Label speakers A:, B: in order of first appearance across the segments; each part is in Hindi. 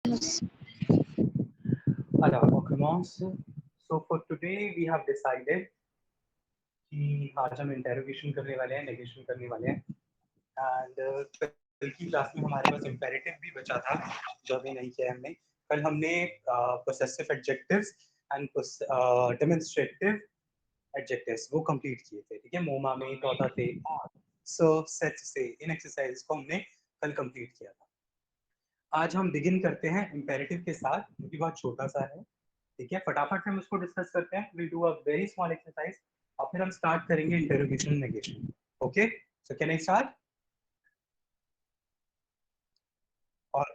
A: Alors, on commence. So for today we have decided कि आज हम इंटेरोगेशन करने वाले हैं, नेगेशन करने वाले हैं एंड कल की क्लास में हमारे पास इम्पेरेटिव भी बचा था जो अभी नहीं किया हमने। कल हमने possessive adjectives and demonstrative adjectives वो कंप्लीट किए थे, ठीक है। मोमा में, टोटा थे, सर्व, सेट से इन एक्सरसाइज को हमने कल कंप्लीट किया था। आज हम बिगिन करते हैं इम्पेरेटिव के साथ, जो कि बहुत छोटा सा है, ठीक है। फटाफट से हम उसको डिस्कस करते हैं। Will do a very small exercise और फिर हम स्टार्ट करेंगे interrogation negation. Okay, so can I start? और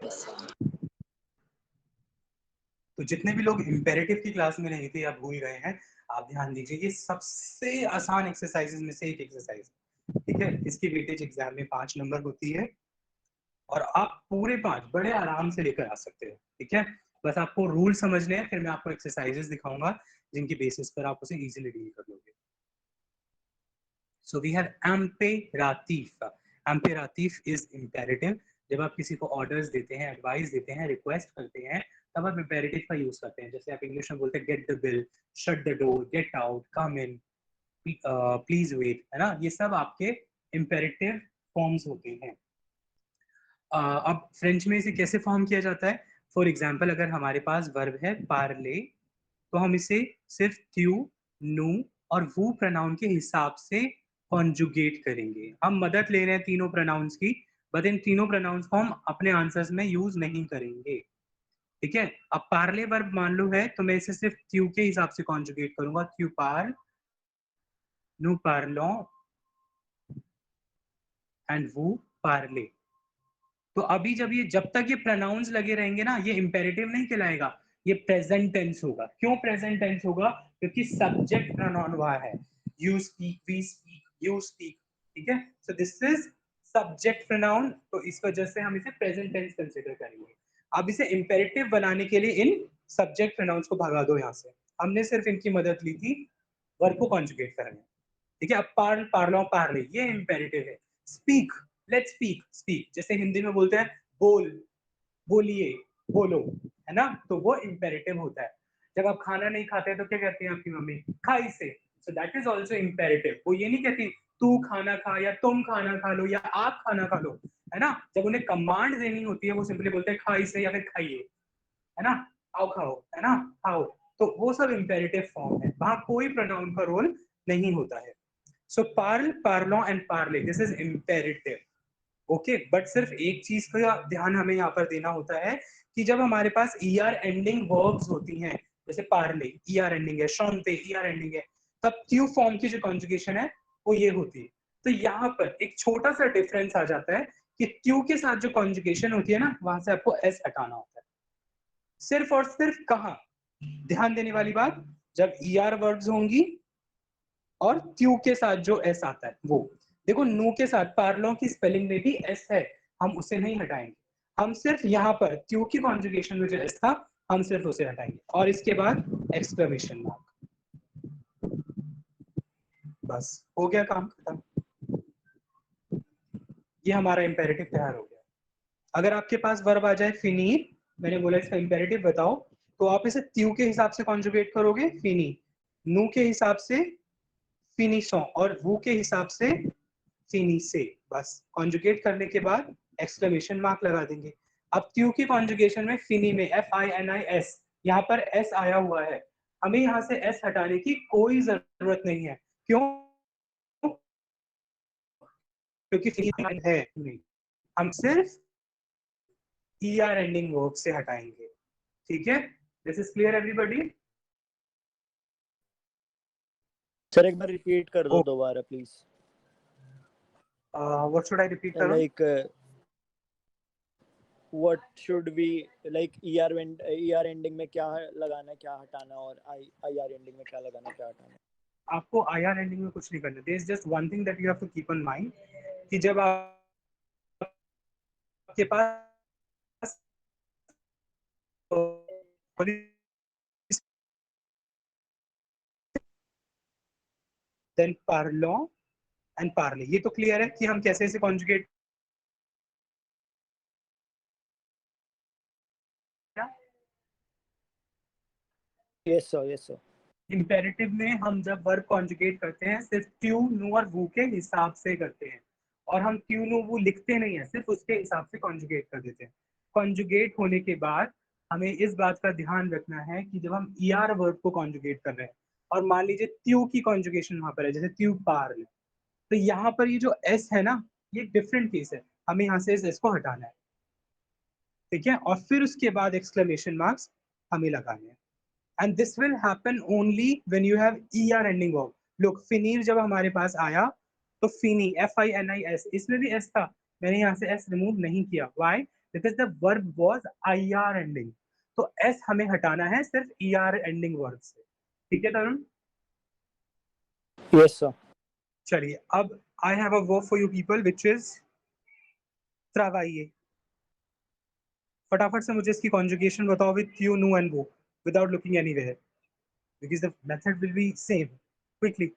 A: तो जितने भी लोग इम्पेरेटिव की क्लास में नहीं थे या भूल गए हैं, आप ध्यान दीजिए, ये सबसे आसान एक्सरसाइजेज में से एक एक्सरसाइज, ठीक है। इसकी वेटेज एग्जाम में 5 नंबर होती है और आप पूरे 5 बड़े आराम से लेकर आ सकते हो, ठीक है। बस आपको रूल समझने हैं, फिर मैं आपको एक्सरसाइजेस दिखाऊंगा जिनकी बेसिस पर आप उसे इजीली डील कर लोगे। So we have imperative. Imperative is imperative. जब आप किसी को ऑर्डर्स देते हैं, एडवाइस देते हैं, रिक्वेस्ट करते हैं, तब आप इम्पेरेटिव का यूज करते हैं। जैसे आप इंग्लिश में बोलते हैं get the bill, shut the door, get out, come in, please wait, है ना। ये सब आपके इम्पेरेटिव फॉर्म्स होते हैं। अब फ्रेंच में इसे कैसे फॉर्म किया जाता है? फॉर एग्जाम्पल, अगर हमारे पास वर्ब है पार्ले, तो हम इसे सिर्फ त्यू, नू और वो प्रोनाउन के हिसाब से कॉन्जुगेट करेंगे। हम मदद ले रहे हैं तीनों प्रोनाउंस की, बट इन तीनों प्रोनाउंस को हम अपने आंसर्स में यूज नहीं करेंगे, ठीक है। अब पार्ले वर्ब मान लो है, तो मैं इसे सिर्फ त्यू के हिसाब से कॉन्जुगेट करूंगा। त्यू पार, नू पार्लो एंड वो पार्ले। तो अभी जब तक ये प्रोनाउंस लगे रहेंगे ना, ये इंपेरेटिव नहीं कहलाएगा, ये प्रेजेंट टेंस होगा। क्यों प्रेजेंट टेंस होगा? क्योंकि सब्जेक्ट प्रोनाउन वहां है। You speak, we speak, you speak, ठीक है। So this is subject pronoun, तो इस वजह से हम इसे प्रेजेंट टेंस कंसीडर करेंगे। अब इसे इंपेरेटिव बनाने के लिए इन सब्जेक्ट प्रोनाउंस को भगा दो यहाँ से। हमने सिर्फ इनकी मदद ली थी वर्ब को कॉन्जुगेट करने, ठीक है। अब पार्ल, पार्लो, पार्ले, ये इंपेरेटिव है। स्पीक, लेट्स स्पीक, स्पीक, जैसे हिंदी में बोलते हैं बोल, बोलिए, बोलो, है ना। तो वो इंपेरेटिव होता है। जब आप खाना नहीं खाते तो क्या कहती है आपकी मम्मी? खाई से। So that is also imperative. वो ये नहीं कहती तू खाना खा या तुम खाना खा लो या आप खाना खा लो, है ना। जब उन्हें कमांड देनी होती है, वो सिंपली बोलते हैं खाई से या फिर खाइए, है ना। आओ खाओ, है ना, खाओ। तो वो सब इंपेरेटिव फॉर्म है, वहां कोई प्रोनाउन का रोल नहीं होता है। सो पार्ल, पार्लो एंड पार्ले, this is imperative, okay. But सिर्फ एक चीज का ध्यान हमें यहाँ पर देना होता है कि जब हमारे पास ईआर एंडिंग वर्ब्स होती हैं, जैसे पार्ले ईआर एंडिंग है, शॉन्ते ईआर एंडिंग है, तब क्यू फॉर्म की जो कॉन्जुगेशन है वो ये होती है। तो यहाँ पर एक छोटा सा डिफरेंस आ जाता है कि क्यू के साथ जो कॉन्जुगेशन होती है ना, वहां से आपको एस हटाना होता है। सिर्फ और सिर्फ कहाँ ध्यान देने वाली बात, जब ईआर वर्ब्स होंगी और क्यू के साथ जो एस आता है वो। देखो नू के साथ पार्लो की स्पेलिंग में भी एस है, हम उसे नहीं हटाएंगे। हम सिर्फ यहाँ पर क्यू की कॉन्जुगेशन में जो एस था, हम सिर्फ उसे हटाएंगे और इसके बाद एक्सक्लेमेशन मार्क। बस हो गया काम खत्म। ये हमारा इंपेरेटिव तैयार हो गया। अगर आपके पास वर्ब आ जाए फिनी, मैंने बोला इसका इंपेरेटिव बताओ, तो आप इसे त्यू के हिसाब से कॉन्जुगेट करोगे फिनी, नू के हिसाब से फिनिशो और वू के हिसाब से फिनी से। बस कॉन्जुगेट करने के बाद एक्सक्लेमेशन मार्क लगा देंगे। अब क्यू की कॉन्जुगेशन में फिनी में FINIS, यहाँ पर एस आया हुआ है, हमें यहाँ से एस हटाने की कोई जरूरत नहीं है। क्यों? क्योंकि फिनी है नहीं, हम सिर्फ ER एंडिंग वर्ब से हटाएंगे, ठीक है। This is clear everybody?
B: Sir एक बार रिपीट कर दो दोबारा please.
A: What should I repeat करूं?
B: Like what should be, like ER ending में क्या लगाना है, क्या हटाना, और IR एंडिंग में क्या लगाना, क्या हटाना।
A: आपको IR एंडिंग में कुछ नहीं करना। There is just one thing that you have to keep in mind कि जब आपके पास देन पार्लो एंड पार्ले, ये तो क्लियर है कि हम कैसे इसे conjugate
B: yes sir, yes sir.
A: Imperative में हम जब वर्ब कॉन्जुगेट करते हैं सिर्फ ट्यू नु और वू के हिसाब से करते हैं, और हम ट्यू नु वू लिखते नहीं है, सिर्फ उसके हिसाब से कॉन्जुगेट कर देते हैं। कॉन्जुगेट होने के बाद हमें इस बात का ध्यान रखना है कि जब हम ईआर वर्ब को कॉन्जुगेट कर रहे हैं और मान लीजिए त्यू की कॉन्जुगेशन वहां पर है, जैसे त्यू पार, तो यहाँ पर ये जो एस है ना, ये डिफरेंट केस है, हमें यहाँ से इस एस को हटाना है, ठीक है, और फिर उसके बाद एक्सक्लेमेशन मार्क्स हमें लगाने हैं। And this will happen only when you have ER ending verb. लोग फिनीर जब हमारे पास आया तो फिनी FINIS, इसमें भी एस था, मैंने यहाँ से एस रिमूव नहीं किया, why? Because the verb was IR ending, तो एस हमें हटाना है सिर्फ ER एंडिंग वर्ब से, ठीक है तरुण?
B: Yes sir.
A: चलिए अब I have a verb for you people which is travailler। फटाफट से मुझे इसकी कॉन्जुगेशन बताओ विद यू नो एंड वो, without looking anywhere, because the method will be same, quickly.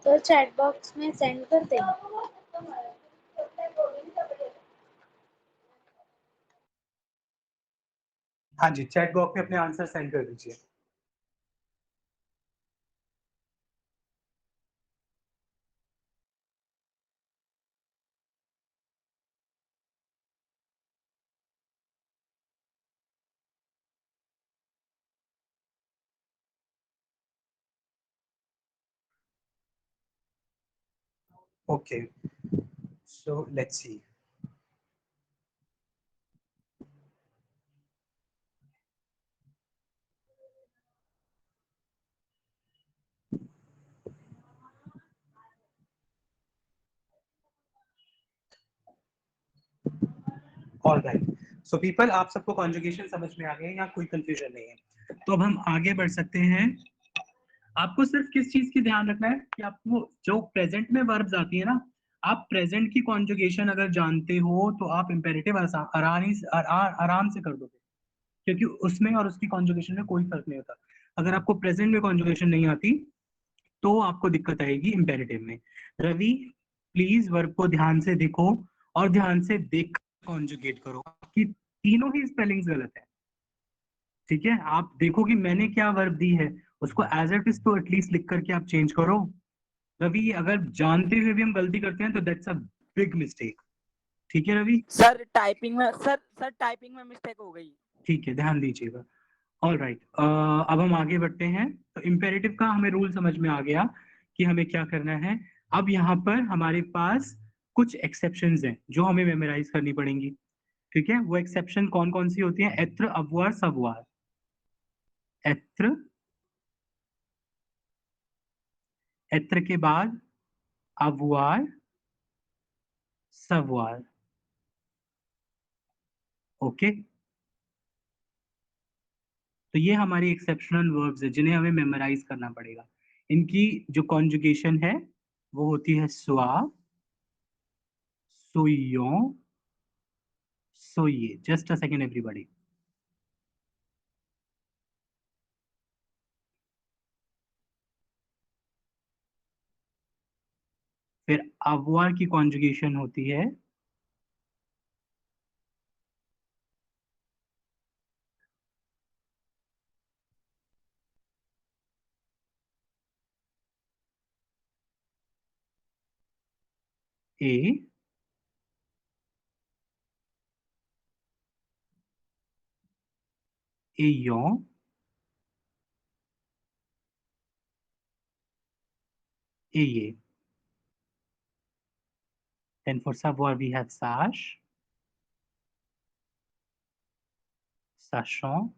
C: तो चैट बॉक्स में सेंड कर दें।
A: हाँ जी, चैट बॉक्स में अपने आंसर सेंड कर दीजिए। Okay, so let's see. Alright, so people, आप सबको कॉन्जुगेशन समझ में आ गए या कोई कंफ्यूजन नहीं है? तो अब हम आगे बढ़ सकते हैं। आपको सिर्फ किस चीज की ध्यान रखना है कि आपको जो प्रेजेंट में वर्ब्स आती है ना, आप प्रेजेंट की कॉन्जुगेशन अगर जानते हो तो आप इंपेरेटिव आराम से कर दोगे, क्योंकि उसमें और उसकी कॉन्जुगेशन में कोई फर्क नहीं होता। अगर आपको प्रेजेंट में कॉन्जुगेशन नहीं आती तो आपको दिक्कत आएगी इंपेरेटिव में। रवि, प्लीज वर्ब को ध्यान से देखो और ध्यान से देख कॉन्जुगेट करो, कि तीनों ही स्पेलिंग्स गलत है, ठीक है? आप देखो कि मैंने क्या वर्ब दी है, उसको एज इट इज तो एटलीस्ट लिख करके आप चेंज करो। रवि, अगर जानते हुए भी हम गलती करते हैं तो दैट्स अ बिग मिस्टेक, ठीक है रवि?
D: सर टाइपिंग में सर टाइपिंग में मिस्टेक हो गई।
A: ठीक है, ध्यान दीजिएगा। ऑल राइट, अब हम आगे बढ़ते हैं। तो इम्पेरेटिव का हमें रूल समझ में आ गया कि हमें क्या करना है। अब यहाँ पर हमारे पास कुछ एक्सेप्शंस हैं जो हमें मेमोराइज करनी पड़ेंगी, ठीक है? वो एक्सेप्शन कौन कौन सी होती हैं? एत्र, अववार, सववार। एत्र, एत्र के बाद अववार, सववार, ओके? तो ये हमारी एक्सेप्शनल वर्ब्स है जिन्हें हमें मेमोराइज करना पड़ेगा। इनकी जो कॉन्जुगेशन है वो होती है स्वा, सोइयो, सोइए। Just a second everybody. फिर अववार की कॉन्जुगेशन होती है A, ayant, ayez. Then for savoir we have sache, sachant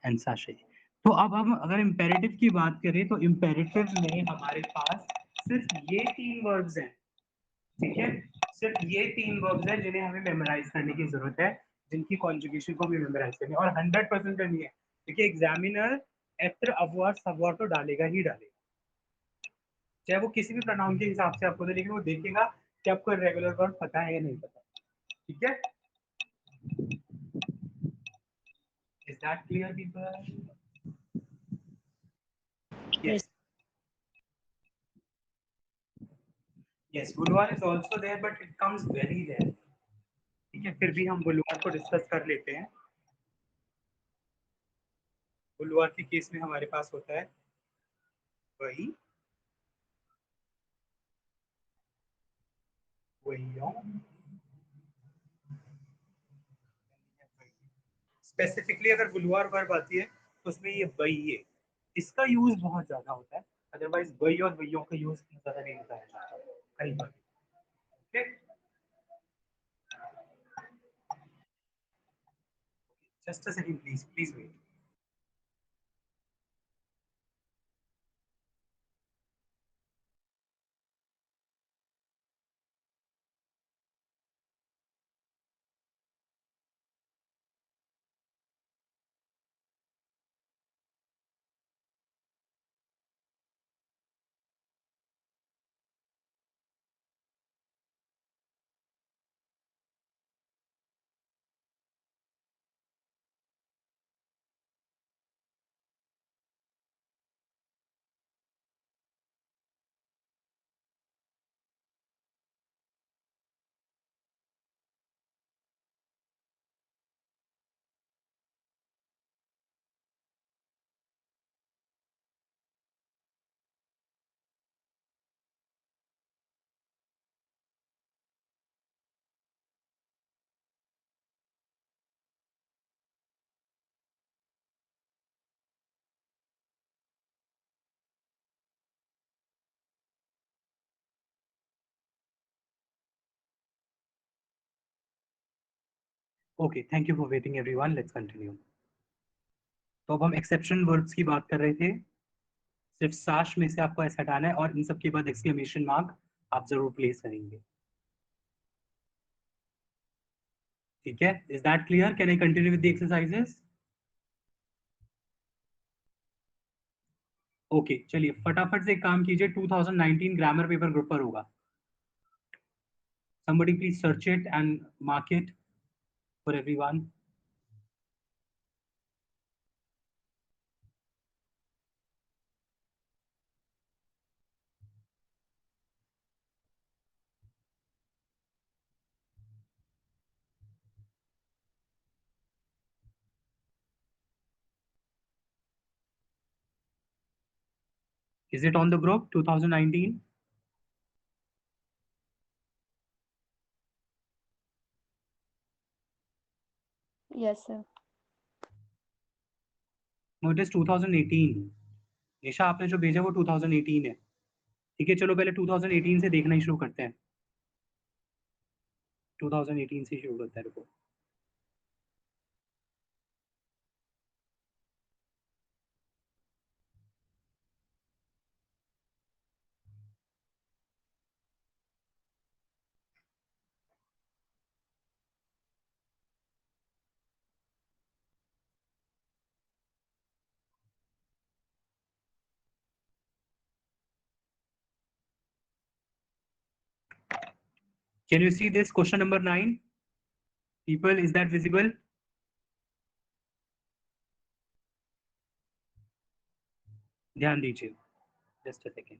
A: and sachet. तो अब हम अगर इम्पेरेटिव की बात करें तो इम्पेरेटिव में हमारे पास सिर्फ ये 3 वर्ब्स हैं, ठीक है? सिर्फ ये 3 वर्ब्स हैं जिन्हें हमें मेमोराइज करने की जरूरत है, जिनकी कॉन्जुगेशन को भी मेमोराइज करनी है और 100% करनी है, क्योंकि एग्जामिनर एफ्टर अवॉर सवॉर तो डालेगा ही डालेगा, चाहे वो किसी भी प्रोनाउन के हिसाब से आपको दे, लेकिन वो देखेगा कि आपको रेगुलर वर्ब पता है या नहीं पता, ठीक है? Is that clear, people? Yes. Yes, Boulevard is also there, but it comes very rare. ठीक है, फिर भी हम बुलवार को डिस्कस कर लेते हैं। बुलवार के केस में हमारे पास होता है वही स्पेसिफिकली अगर बुलवार वर्ब आती है तो उसमें ये वही है, इसका यूज बहुत ज्यादा होता है, अदरवाइज वही और वहीयों का यूज ज्यादा नहीं होता है कहीं पर। Okay, just a second please, please wait. Okay, thank you for waiting everyone, let's continue. तो अब हम एक्सेप्शन वर्ड्स की बात कर रहे थे, सिर्फ साश में से आपको ऐसा हटाना है और इन सब के बाद एक्सक्लेमेशन मार्क आप जरूर प्लेस करेंगे, ठीक है? Is that clear? Can I continue with the exercises? Okay, चलिए फटाफट से एक काम कीजिए, 2019 ग्रामर पेपर ग्रुप पर होगा, somebody please search it and mark it for everyone. Is it on the group 2019?
E: Yes, sir.
A: No, it is 2018. निशा आपने जो भेजा वो 2018 है, ठीक है? चलो पहले 2018 से देखना ही शुरू करते हैं, 2018 से शुरू करते हैं, रुको। Can you see this question number 9? People, is that visible? ध्यान दीजिए, जस्ट अ सेकेंड।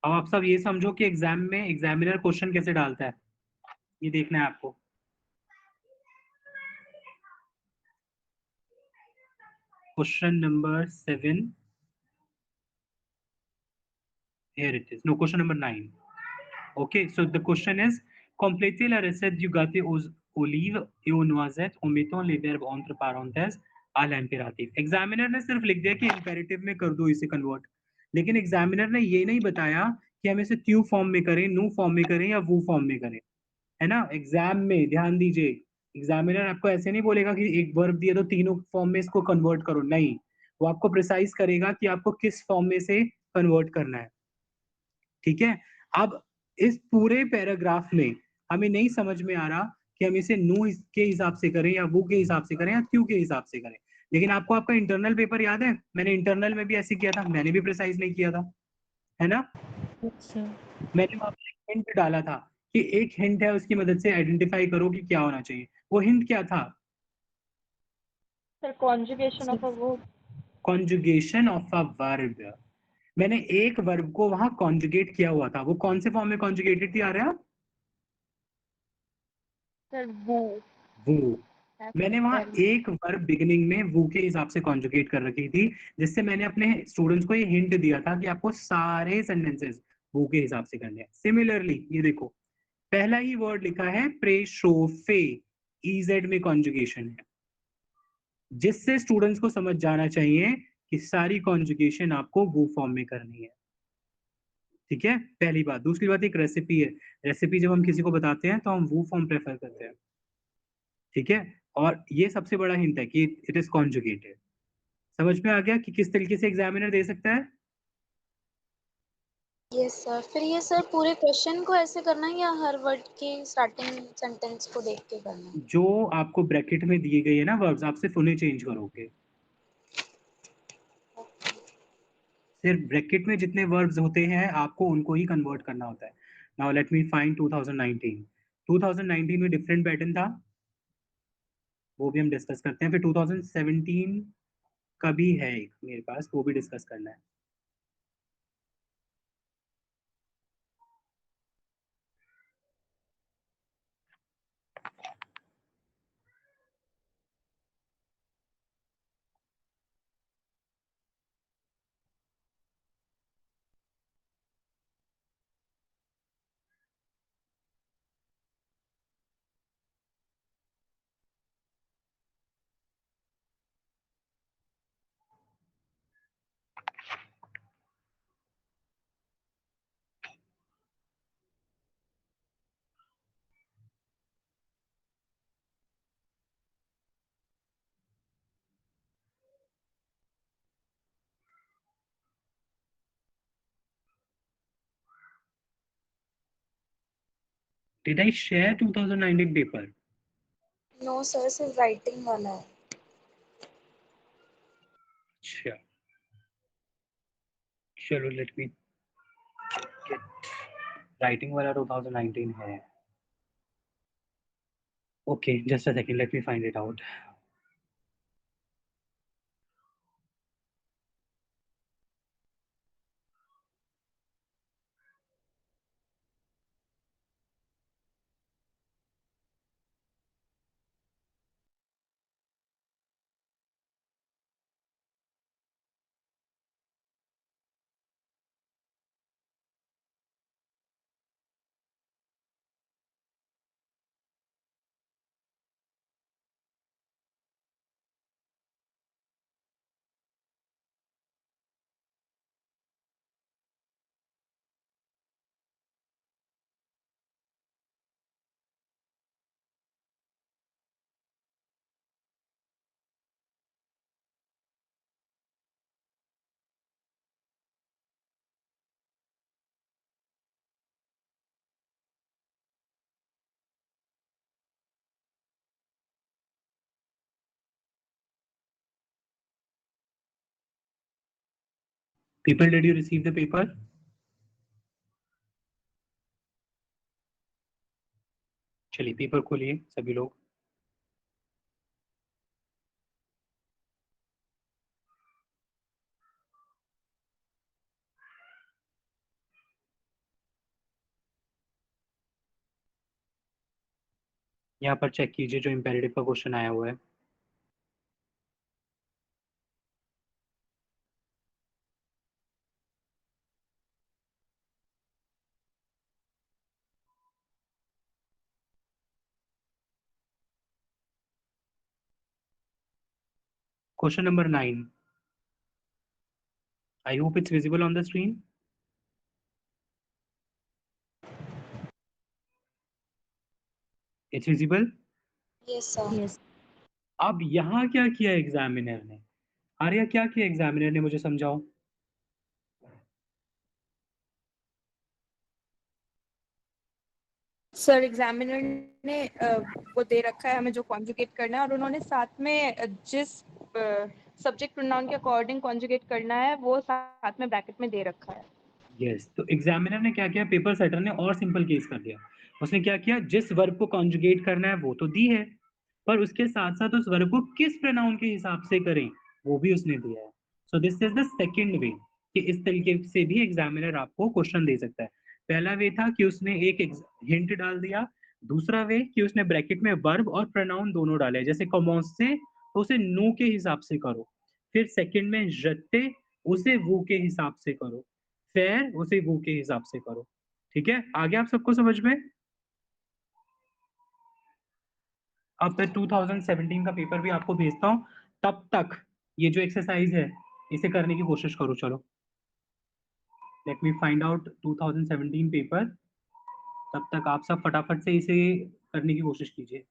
A: अब आप सब ये समझो कि एग्जाम में एग्जामिनर क्वेश्चन कैसे डालता है, ये देखना है आपको। Question number 7, Here it is. No, question number 9. Okay, so the question is complétez la recette du gâteau aux olives et aux noisettes en mettant les verbes entre parenthèses à l'impératif. Examiner ने सिर्फ लिख दिया कि इंपेरेटिव में कर दो इसे कन्वर्ट, लेकिन एग्जामिनर ने ये नहीं बताया कि हम इसे क्यू फॉर्म में करें, नु फॉर्म में करें या वू फॉर्म में करें, है ना। एग्जाम में ध्यान दीजिए, एग्जामिनर आपको ऐसे नहीं बोलेगा कि एक वर्ब दिया तो तीनों फॉर्म में इसको कन्वर्ट करो, नहीं, वो आपको प्रिसाइज करेगा कि आपको किस फॉर्म में से कन्वर्ट करना है, ठीक है। अब इस पूरे पैराग्राफ में हमें नहीं समझ में आ रहा कि हम इसे नो के हिसाब से करें या वो के हिसाब से करें या क्यू के हिसाब से करें, लेकिन आपको आपका इंटरनल पेपर याद है, मैंने इंटरनल में भी ऐसे किया था, मैंने भी प्रिसाइज नहीं किया था, है ना।
E: Yes, sir.
A: मैंने वहां पर हिंट डाला था कि एक हिंट है, उसकी मदद से आइडेंटिफाई करो कि क्या होना चाहिए। वो हिंट क्या था?
F: Sir, conjugation of a verb.
A: Conjugation of a verb. मैंने एक वर्ब को वहां कॉन्जुगेट किया हुआ था, वो कौन से फॉर्म में कॉन्जुगेटेड थी आ रहा है?
F: Sir, woo.
A: वो मैंने वहां एक वर्ब बिगिनिंग में वो के हिसाब से कॉन्जुगेट कर रखी थी, जिससे मैंने अपने स्टूडेंट्स को ये हिंट दिया था कि आपको सारे सेंटेंसेस वो के हिसाब से करने हैं। सिमिलरली ये देखो, पहला ही वर्ड लिखा है प्रेशोफे, ईजेड में कॉन्जुगेशन है, जिससे स्टूडेंट्स को समझ जाना चाहिए कि सारी कॉन्जुगेशन आपको वो फॉर्म में करनी है, ठीक है। पहली बात। दूसरी बात, एक रेसिपी है, रेसिपी जब हम किसी को बताते हैं तो हम वो फॉर्म प्रेफर करते हैं, ठीक है। और ये सबसे बड़ा हिंट है कि इट इज कॉन्जुगेटेड। समझ में आ गया कि किस तरीके से एग्जामिनर दे सकता है?
C: Yes sir. फिर ये सर पूरे क्वेश्चन को ऐसे करना है या हर वर्ड की स्टार्टिंग सेंटेंस को देख के करना है?
A: जो आपको ब्रैकेट में दिए गए है ना वर्ब्स, आप सिर्फ उन्हें चेंज करोगे। सिर्फ ब्रैकेट में जितने वर्ब्स होते हैं आपको उनको ही कन्वर्ट करना होता है। Now let me find 2019। 2019 में डिफरेंट पैटर्न था, वो भी हम डिस्कस करते हैं। फिर 2017 का भी है एक मेरे पास, वो भी डिस्कस करना है। Did I share 2019 पेपर?
C: नो सर, सिर्फ राइटिंग वाला है।
A: अच्छा, चलो लेट मी गेट, राइटिंग वाला 2019 है। Okay, just a second, let me find it out. People, did you receive the paper? चलिए पेपर खोलिए सभी लोग। यहाँ पर चेक कीजिए जो इम्पेरेटिव का क्वेश्चन आया हुआ है। Question number 9. I hope it's visible on the screen. It's visible.
C: Yes, sir.
E: Yes.
A: अब यहाँ क्या किया एग्जामिनर ने? आर्या, क्या किया एग्जामिनर ने, मुझे समझाओ।
F: सर एग्जामिनर ने वो दे रखा है हमें जो कॉन्जुगेट करना है, और उन्होंने साथ में जिस सब्जेक्ट प्रोनाउन के अकॉर्डिंग कॉन्जुगेट करना है वो साथ में ब्रैकेट में दे रखा है।
A: यस, तो एग्जामिनर ने क्या किया, पेपर सेटर ने और सिंपल केस कर दिया। उसने क्या किया, जिस वर्ब को कॉन्जुगेट करना है वो तो दी है, पर उसके साथ साथ उस वर्ब को किस प्रोनाउन के हिसाब से करें वो भी उसने दिया है। So this is the second वे कि इस तरीके से भी एग्जामिनर आपको क्वेश्चन दे सकता है। पहला वे था कि उसने एक हिंट डाल दिया, दूसरा वे कि उसने ब्रैकेट में वर्ब और प्रोनाउन दोनों डाले, जैसे कॉमोस से तो उसे नो के हिसाब से करो, फिर सेकंड में जते उसे वो के हिसाब से करो, फेयर उसे वो के हिसाब से करो। ठीक है, आगे आप सबको समझ में? अब मैं 2017 का पेपर भी आपको भेजता हूँ, तब तक ये जो एक्सरसाइज है इसे करने की कोशिश करो। चलो, let me find out 2017 paper, तब तक आप सब फटाफट से इसे करने की कोशिश कीजिए।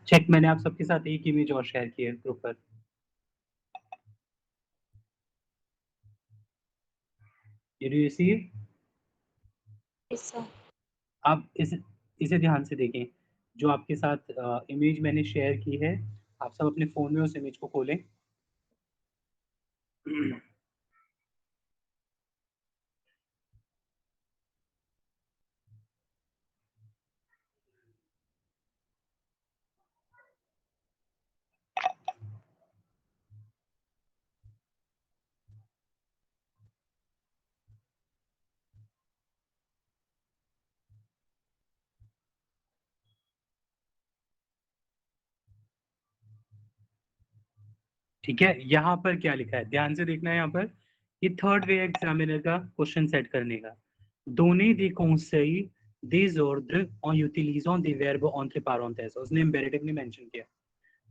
A: चेक, मैंने आप सबके साथ एक इमेज और शेयर की है ग्रुप पर। Did you see it?
C: Yes, sir.
A: आप इसे ध्यान से देखें, जो आपके साथ इमेज मैंने शेयर की है, आप सब अपने फोन में उस इमेज को खोलें। ठीक है, यहाँ पर क्या लिखा है ध्यान से देखना है। यहाँ पर ये थर्ड वे एग्जामिनर का क्वेश्चन सेट करने का। Donner des conseils, des ordres en utilisant des verbes entre parenthèses. उसने imperative नहीं मेंशन किया,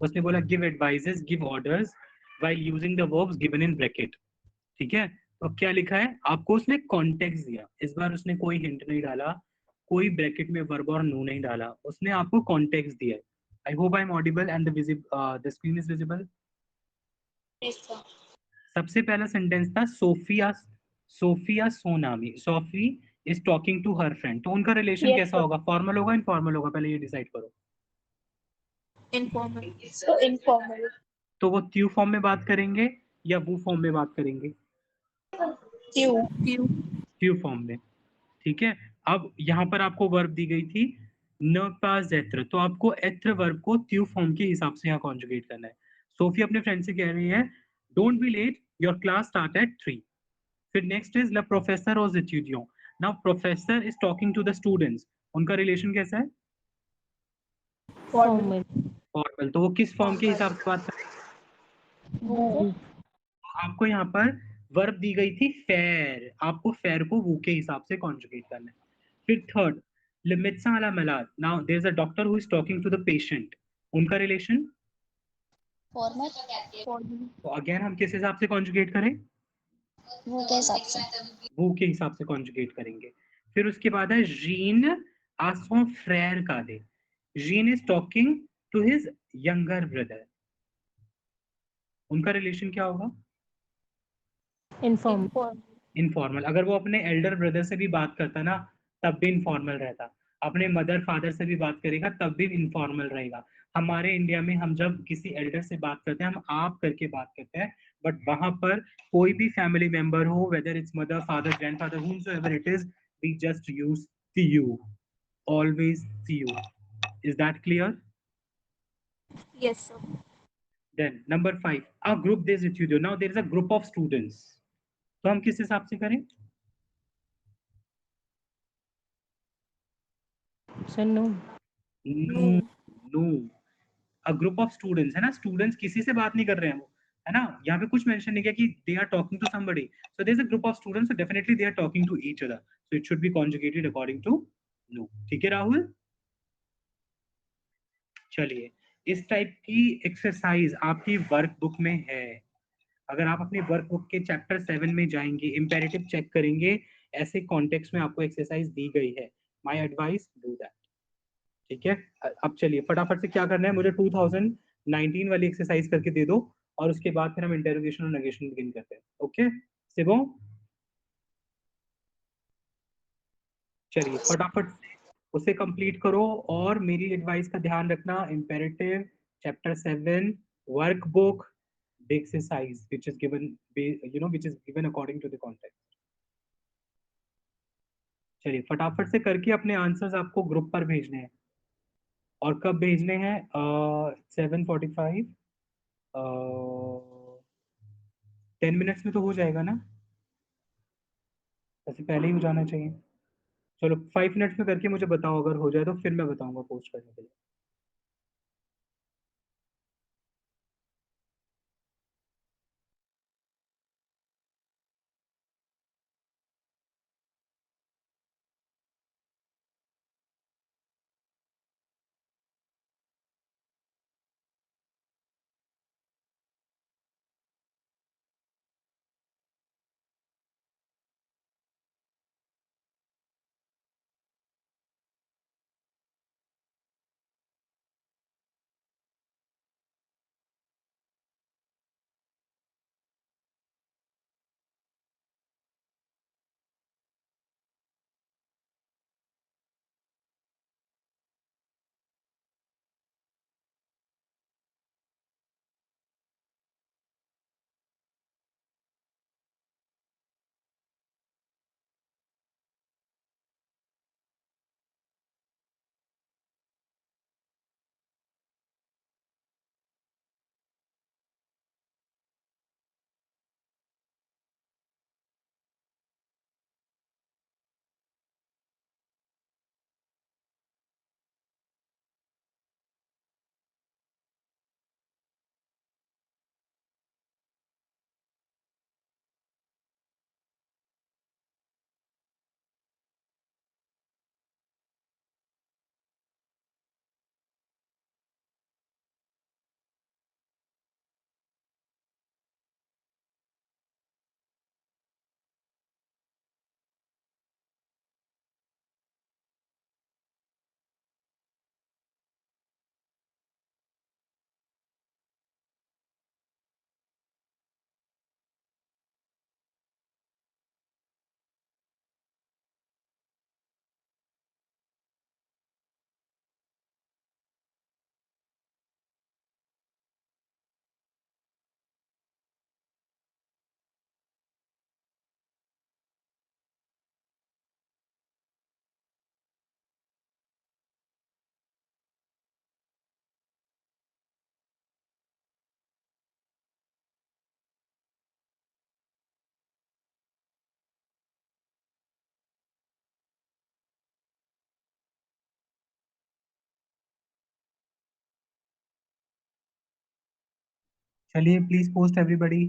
A: उसने बोला give advices, give orders while using the verbs given in bracket। ठीक है, तो अब क्या लिखा है, आपको उसने कॉन्टेक्स्ट दिया, इस बार उसने कोई हिंट नहीं डाला कोई ब्रैकेट में वर्ब और नो नहीं डाला, उसने आपको कॉन्टेक्स्ट दिया है। I hope I am audible and the screen is visible.
C: Yes, sir.
A: सबसे पहला सेंटेंस था सोफिया, सोफिया सोनामी, Sophie is talking to her friend. तो उनका रिलेशन
E: Yes,
A: कैसा
E: sir.
A: होगा, फॉर्मल होगा इनफॉर्मल होगा, पहले ये डिसाइड करो।
F: Informal.
E: So informal.
A: तो वो त्यू फॉर्म में बात करेंगे या वो फॉर्म में बात करेंगे?
E: Few.
F: Few.
A: त्यू फॉर्म में, ठीक है। अब यहाँ पर आपको वर्ब दी गई थी न पास एत्र, तो आपको एत्र वर्ब को त्यू फॉर्म के हिसाब से यहाँ कॉन्जुगेट करना है। सोफी अपने फ्रेंड से कह रही है don't be late, your class start at 3। फिर नेक्स्ट इज ला प्रोफेसर ऑफ एट्यूडियों। Now professor is talking to the students, उनका रिलेशन कैसा है?
E: Formal.
A: फॉर्मल। तो वो किस फॉर्म के हिसाब से बात कर,
E: Who.
A: आपको यहाँ पर वर्ब दी गई थी फेयर, आपको फेयर को वो के हिसाब से कॉन्जुगेट करना है। फिर थर्ड लिमिट्सा अला मलाद, now there is a doctor who is talking to the patient, उनका रिलेशन,
C: Formal.
F: Formal.
A: तो अगेन हम किस हिसाब से कॉन्जुगेट करें?
C: वो के हिसाब से।
A: वो के हिसाब से कॉन्जुगेट करेंगे। फिर उसके बाद है जीन आसों फ्रेयर का दे, Jean is talking to his younger brother, उनका रिलेशन क्या होगा?
E: Informal.
F: Informal.
A: इनफॉर्मल। अगर वो अपने एल्डर ब्रदर से भी बात करता ना तब भी इनफॉर्मल रहता, अपने मदर फादर से भी बात करेगा तब भी इनफॉर्मल रहेगा। हमारे इंडिया में हम जब किसी एल्डर से बात करते हैं हम आप करके बात करते हैं, बट वहां पर कोई भी फैमिली मेंबर हो, whether it's mother father grandfather whomsoever it is, we just use you, always you. Is that clear?
F: Yes, sir.
A: Then number 5, a group is with you, now there is a group of students, तो हम किस हिसाब से करें?
E: So no.
A: No, no, a group of students है ना, स्टूडेंट्स किसी से बात नहीं कर रहे हैं वो, है ना, यहाँ पे कुछ मेंशन नहीं किया कि they are talking to somebody, so there is a group of students, so definitely they are talking to each other, so it should be conjugated according to नो। ठीक है राहुल, चलिए इस टाइप की एक्सरसाइज आपकी वर्कबुक में है। अगर आप अपनी वर्कबुक के चैप्टर 7 में जाएंगे, इंपेरेटिव चेक करेंगे, ऐसे कॉन्टेक्स्ट में आपको एक्सरसाइज दी गई है, माय एडवाइस डू दैट। ठीक है, अब चलिए फटाफट से क्या करना है, मुझे 2019 वाली एक्सरसाइज करके दे दो और उसके बाद फिर हम इंटेरोगेशन और नेगेशन बिगिन करते हैं। ओके सिबो, चलिए फटाफट से उसे कंप्लीट करो और मेरी एडवाइस का ध्यान रखना, imperative chapter 7 workbook the exercise which is given, which is given according to the context। चलिए फटाफट से करके अपने आंसर्स आपको ग्रुप पर भेजने हैं, और कब भेजने हैं? 7:45, 10 मिनट्स में तो हो जाएगा ना, वैसे पहले ही हो जाना चाहिए। चलो 5 मिनट्स में करके मुझे बताओ, अगर हो जाए तो फिर मैं बताऊंगा पोस्ट करने के लिए। चलिए please post everybody.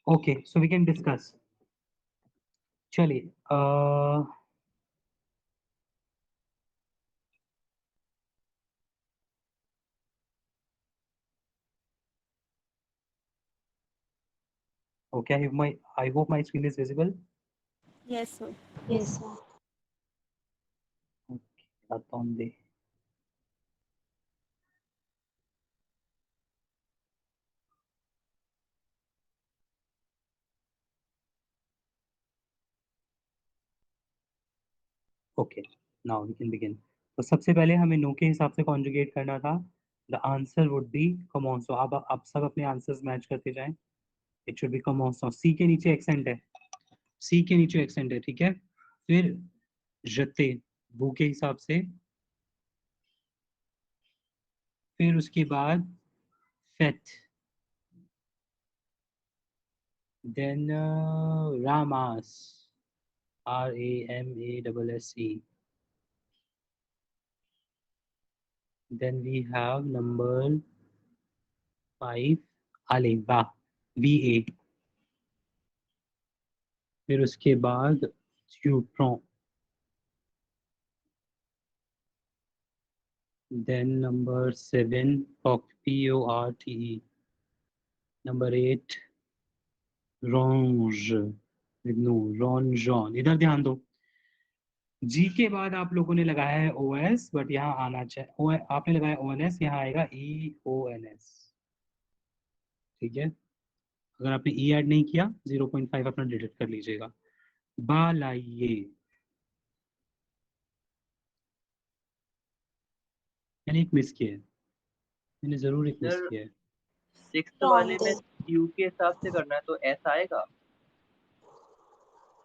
A: Okay so we can discuss. चलिए okay, I hope my screen is visible.
D: Yes, sir.
C: Yes, sir.
A: Okay, आता हूँ दे। Okay now we can begin. तो सबसे पहले हमें नो के हिसाब से कॉन्जुगेट करना था। The answer would be come on. So आप सब अपने आंसर्स मैच करते जाएं। It should be come on. So C के नीचे एक्सेंट है, सी के नीचे एक्सेंट है, ठीक है। फिर जते वो के हिसाब से, फिर उसके बाद फेथ, देन रामास, RAMASSE, then we have number 5 अलेवा VA, फिर उसके बाद ट्यूट्रॉन, then number 7 PORTE, number 8 रोंज नो रॉन्जॉन। इधर ध्यान दो, जी के बाद आप लोगों ने लगाया है OS, बट यहाँ आना चाहिए आपने लगाया ONS, यहाँ आएगा EONS, ठीक है। अगर आपने E ऐड नहीं किया 0.5 अपना डिलीट कर लीजिएगा। बालाइए, मैंने एक मिस किया है, मैंने जरूर एक मिस
G: सर
A: किया है।
G: 6th वाले में क्यू के हिसाब से करना है तो एस आएगा।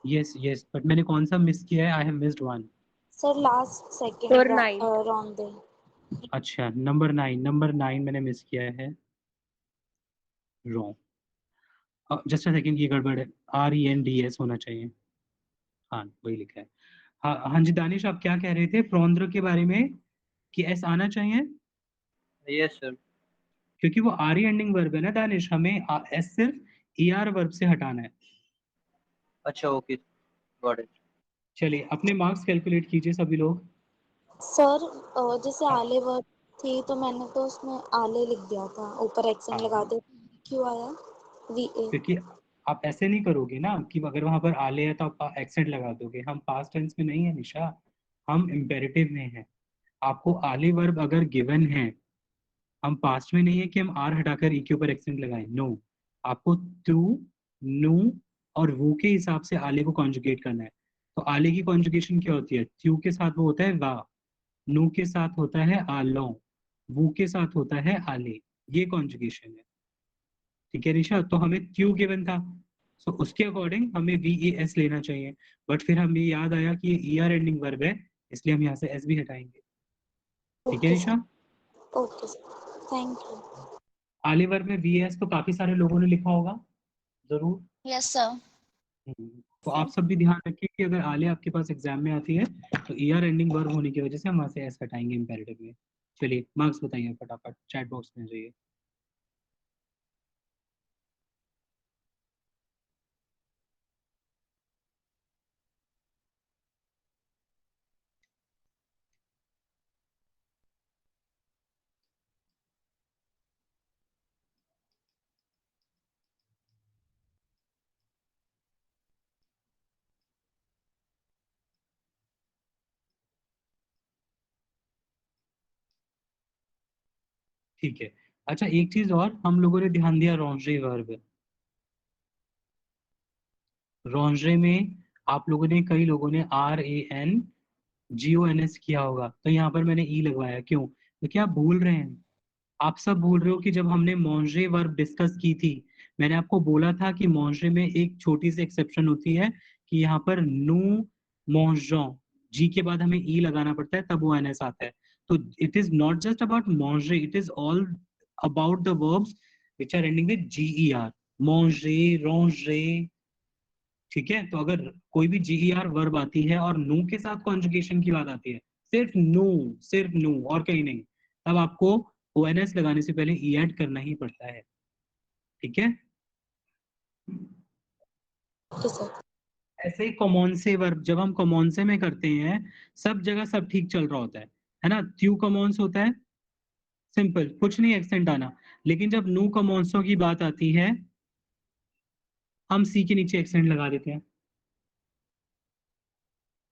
A: यस यस, बट मैंने कौन सा मिस किया है? I have missed one.
C: Sir, last second
E: Sir, 9.
C: round day.
A: अच्छा नंबर 9 मैंने मिस किया है, रॉन्ग। जस्ट अ सेकंड, ये गड़बड़ है, RENDS होना चाहिए। हाँ वही लिखा है। हाँ हाँ जी दानिश, आप क्या कह रहे थे प्रौंद्र के बारे में कि एस आना चाहिए?
G: Yes sir.
A: क्योंकि वो RE एंडिंग वर्ब है ना दानिश, हमें एस सिर्फ ER वर्ब से हटाना है।
G: अच्छा ओके, गॉट इट।
A: चलिए अपने मार्क्स कैलकुलेट कीजिए सभी लोग।
C: सर जैसे आले वर्ब थी तो मैंने तो उसमें आले लिख दिया था, ऊपर एक्सेंट
A: हाँ,
C: लगा दिया, क्यों आया VA?
A: क्योंकि आप ऐसे नहीं करोगे ना कि अगर वहां पर आले है तो आप एक्सेंट लगा दोगे। हम पास्ट टेंस में नहीं है निशा, हम इम्पेरेटिव में हैं। आपको आले वर्ब अगर गिवन है हम पास्ट में नहीं है कि हम आर हटाकर ई के ऊपर एक्सेंट लगाएं, नो, आपको टू, नू और वो के हिसाब से आले को कॉन्जुगेट करना है। तो आले की कॉन्जुगेशन क्या होती है? त्यू के साथ वो होता है वा, नू के साथ होता है आलो, वो के साथ होता है आले, ये कॉन्जुगेशन है। ठीक है निशा, तो हमें क्यू गिवन था, सो उसके अकॉर्डिंग हमें वी ए एस लेना चाहिए, बट फिर हमें याद आया कि ये ई आर एंडिंग वर्ब है, इसलिए हम यहाँ से एस भी हटाएंगे। ठीक है
C: okay
A: Nisha,
C: sir, okay sir, thank you.
A: आले वर्ब में वी एस तो काफी सारे लोगों ने लिखा होगा जरूर।
C: Yes sir.
A: तो आप सब भी ध्यान रखिए कि अगर आले आपके पास एग्जाम में आती है तो ई आर एंडिंग वर्ब होने की वजह से हम वहाँ से एस हटाएंगे इंपेरेटिव में। चलिए मार्क्स बताइए फटाफट, चैट बॉक्स में जाइए। ठीक है, अच्छा एक चीज और, हम लोगों ने ध्यान दिया रॉन्जरे वर्ब, रॉन्जरे में आप लोगों ने, कई लोगों ने RANGONS किया होगा, तो यहाँ पर मैंने ई लगवाया, क्यों? क्योंकि आप भूल रहे हैं, आप सब भूल रहे हो कि जब हमने मॉन्जरे वर्ब डिस्कस की थी, मैंने आपको बोला था कि मॉन्जरे में एक छोटी सी एक्सेप्शन होती है कि यहाँ पर नू मॉन्जॉ, जी के बाद हमें ई लगाना पड़ता है, तब वो एनएस आता है। तो it is not just about मॉन्जरे, it is all about the verbs which are ending with GER, मॉन्जरे, रॉन्जरे। ठीक है, तो अगर कोई भी GER वर्ब आती है और नू के साथ कॉन्जुगेशन की बात आती है, सिर्फ नू और कहीं नहीं, तब आपको ONS लगाने से पहले ई ऐड करना ही पड़ता है। ठीक है,
C: ओके सर।
A: ऐसे ही कॉमन से वर्ब जब हम कॉमन से में करते हैं, सब जगह सब ठीक चल रहा होता है ना, त्यू कॉमन्स होता है, सिंपल, कुछ नहीं एक्सेंट आना। लेकिन जब नू कॉमन्सों की बात आती है, हम सी के नीचे एक्सेंट लगा देते हैं।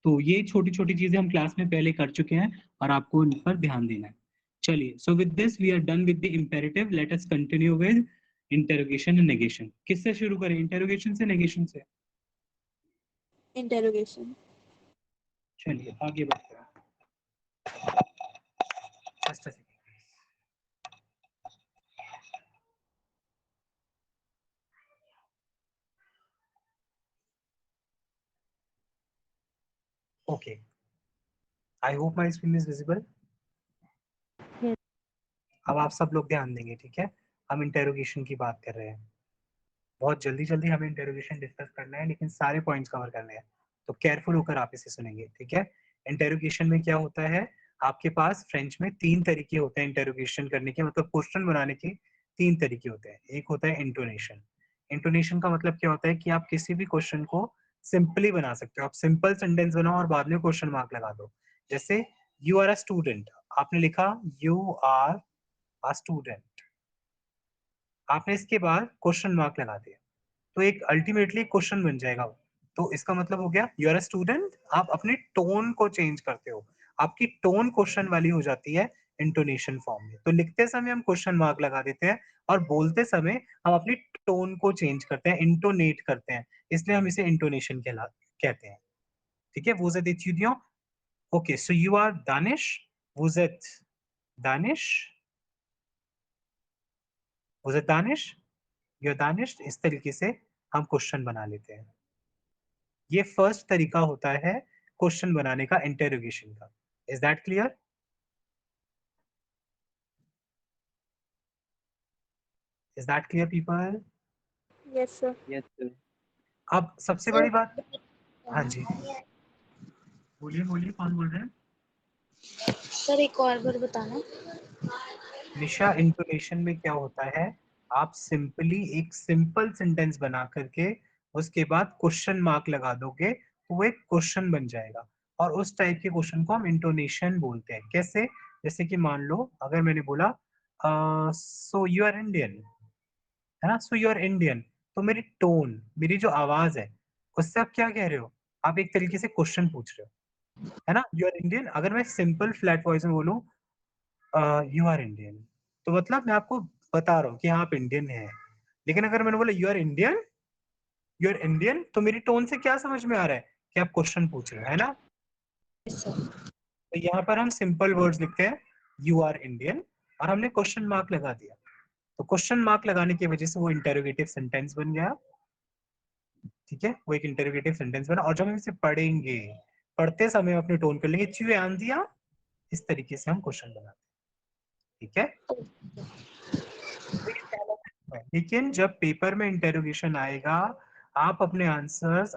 A: तो ये छोटी छोटी चीजें हम क्लास में पहले कर चुके हैं और आपको इन पर ध्यान देना है। चलिए, so with this we are done with the imperative, let us continue with interrogation and negation. किससे शुरू करें, इंटरोगेशन से, नेगेशन से?
F: इंटेरोगेशन।
A: चलिए आगे बढ़ते हैं। Just a second. Okay, I hope my screen is visible.
E: Yes.
A: अब आप सब लोग ध्यान देंगे, ठीक है? हम इंटेरोगेशन की बात कर रहे हैं, बहुत जल्दी जल्दी हमें इंटेरोगेशन डिस्कस करना है, लेकिन सारे पॉइंट्स कवर करने हैं, तो केयरफुल होकर आप इसे सुनेंगे, ठीक है? इंटेरोगेशन में क्या होता है, आपके पास फ्रेंच में 3 तरीके होते हैं इंटेरोगेशन करने के, मतलब क्वेश्चन बनाने के 3 तरीके होते हैं। एक होता है इंटोनेशन। इंटोनेशन का मतलब क्या होता है कि आप किसी भी क्वेश्चन को सिंपली बना सकते हो, आप सिंपल सेंटेंस बनाओ और बाद में क्वेश्चन मार्क लगा दो। जैसे यू आर अ स्टूडेंट, आपने लिखा यू आर अ स्टूडेंट, आपने इसके बाद क्वेश्चन मार्क लगा दिया, तो एक अल्टीमेटली क्वेश्चन बन जाएगा वो। तो इसका मतलब हो गया यू आर अ स्टूडेंट, आप अपने टोन को चेंज करते हो, आपकी टोन क्वेश्चन वाली हो जाती है इंटोनेशन फॉर्म में। तो लिखते समय हम क्वेश्चन मार्क लगा देते हैं और बोलते समय हम अपनी टोन को चेंज करते हैं, इंटोनेट करते हैं, इसलिए हम इसे इंटोनेशन कहते हैं। ठीक है, vous êtes étudiant, okay, so you are Danish, vous êtes Danish, vous êtes Danish, you are Danish, इस तरीके से हम क्वेश्चन बना लेते हैं। ये फर्स्ट तरीका होता है क्वेश्चन बनाने का, इंटेरोगेशन का। Is that clear? Is that clear people?
F: Yes sir.
G: Yes sir.
A: अब सबसे बड़ी बात, हाँ जी बोलिए बोलिए, कौन बोल रहे हैं?
C: सर एक और बार बताना।
A: निशा, इंटोनेशन में क्या होता है, आप सिंपली एक सिंपल सेंटेंस बना करके उसके बाद क्वेश्चन मार्क लगा दोगे तो वो एक क्वेश्चन बन जाएगा, और उस टाइप के क्वेश्चन को हम इंटोनेशन बोलते हैं। कैसे? जैसे कि मान लो अगर मैंने बोला सो यू आर इंडियन, है ना, सो यू आर इंडियन, तो मेरी टोन, मेरी जो आवाज है, उससे आप क्या कह रहे हो, आप एक तरीके से क्वेश्चन पूछ रहे हो, है ना, यू आर इंडियन। अगर मैं सिंपल फ्लैट वॉइस में बोलूं यू आर इंडियन, तो मतलब मैं आपको बता रहा हूँ कि हाँ आप इंडियन हैं। लेकिन अगर मैंने बोला यू आर इंडियन, तो मेरी टोन से क्या समझ में आ रहा है कि आप क्वेश्चन पूछ रहे हो, है ना? तो यहाँ पर हम सिंपल वर्ड्स लिखते हैं यू आर इंडियन, और हमने क्वेश्चन मार्क लगा दिया। तो क्वेश्चन मार्क लगाने की वजह से वो इंटेरोगेटिव सेंटेंस बन गया। ठीक है, वो एक इंटेरोगेटिव सेंटेंस बना। और जब हम इसे पढ़ेंगे, पढ़ते समय अपने टोन कर लेंगे चुए आन दिया, इस तरीके से हम क्वेश्चन बनाते हैं। ठीक है, लेकिन जब पेपर में इंटेरोगेशन आएगा, आप अपने आंसर्स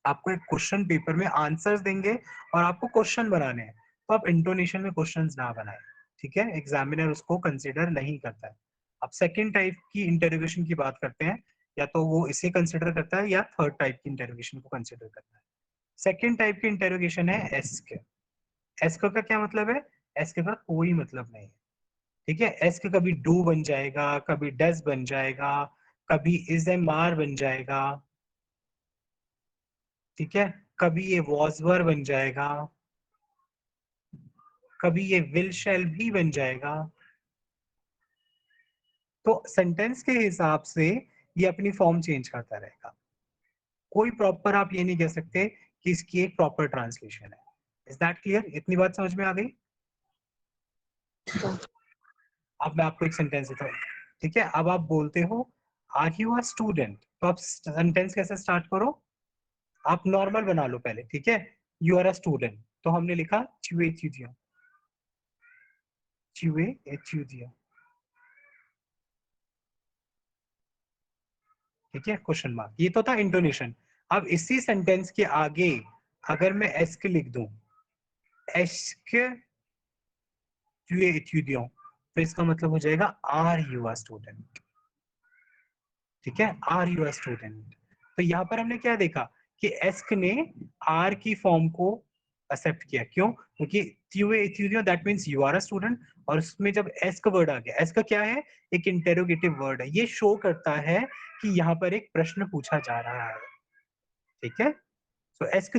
A: आपको एक क्वेश्चन पेपर में आंसर्स देंगे और आपको क्वेश्चन बनाने हैं, तो आप इंटोनेशन में क्वेश्चंस ना बनाएं। ठीक है, एग्जामिनर उसको कंसिडर नहीं करता है। अब सेकंड टाइप की इंटेरोगेशन की बात करते हैं, या तो वो इसे कंसिडर करता है या थर्ड टाइप की इंटेरोगेशन को कंसिडर करता है। सेकंड टाइप की इंटेरोगेशन है एस्क। एस्क का क्या मतलब है? एस्क का कोई मतलब नहीं है। ठीक है, एस्क कभी डू बन जाएगा, कभी डज बन जाएगा, कभी इज एम आर बन जाएगा। ठीक है, कभी ये वॉज वर बन जाएगा, कभी ये विल शैल भी बन जाएगा। तो सेंटेंस के हिसाब से ये अपनी फॉर्म चेंज करता रहेगा। कोई प्रॉपर आप ये नहीं कह सकते कि इसकी एक प्रॉपर ट्रांसलेशन है। Is that clear? इतनी बात समझ में आ गई? अब मैं आपको एक सेंटेंस देता हूँ। ठीक है, अब आप बोलते हो आर यू अ स्टूडेंट, तो आप सेंटेंस कैसे स्टार्ट करो? आप नॉर्मल बना लो पहले। ठीक है, यू आर अ स्टूडेंट, तो हमने लिखा चुए चुदिया, चुए चुदिया। ठीक है, क्वेश्चन मार्क, ये तो था इंटोनेशन। अब इसी सेंटेंस के आगे अगर मैं एस्क लिख दूं, एस्क चुए चुदिया, तो इसका मतलब हो जाएगा आर यू अ स्टूडेंट। ठीक है, आर यू अ स्टूडेंट। तो यहाँ पर हमने क्या देखा कि एस्क ने आर की फॉर्म को एक्सेप्ट किया। क्यों? क्योंकि that means you are a student, और उसमें जब एस्क वर्ड आ गया, एस्क क्या है? एक इंटेरोगेटिव वर्ड है। ये शो करता है कि यहाँ पर एक प्रश्न पूछा जा रहा है। ठीक है, सो एस्क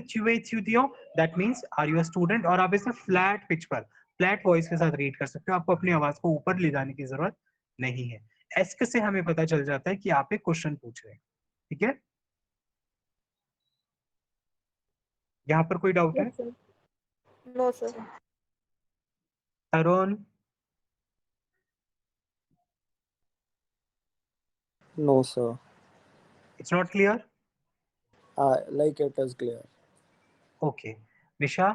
A: that means are you a student. और आप इसे फ्लैट पिच पर, फ्लैट वॉइस के साथ रीड कर सकते हो। आपको अपनी आवाज को ऊपर ले जाने की जरूरत नहीं है। एस्क से हमें पता चल जाता है कि आप एक क्वेश्चन पूछ रहे हैं। ठीक है, यहाँ पर कोई डाउट है?
F: Yes, sir. No, sir.
A: Tarun?
B: No, sir.
A: It's not clear?
B: Like it is clear.
A: Okay, Nisha?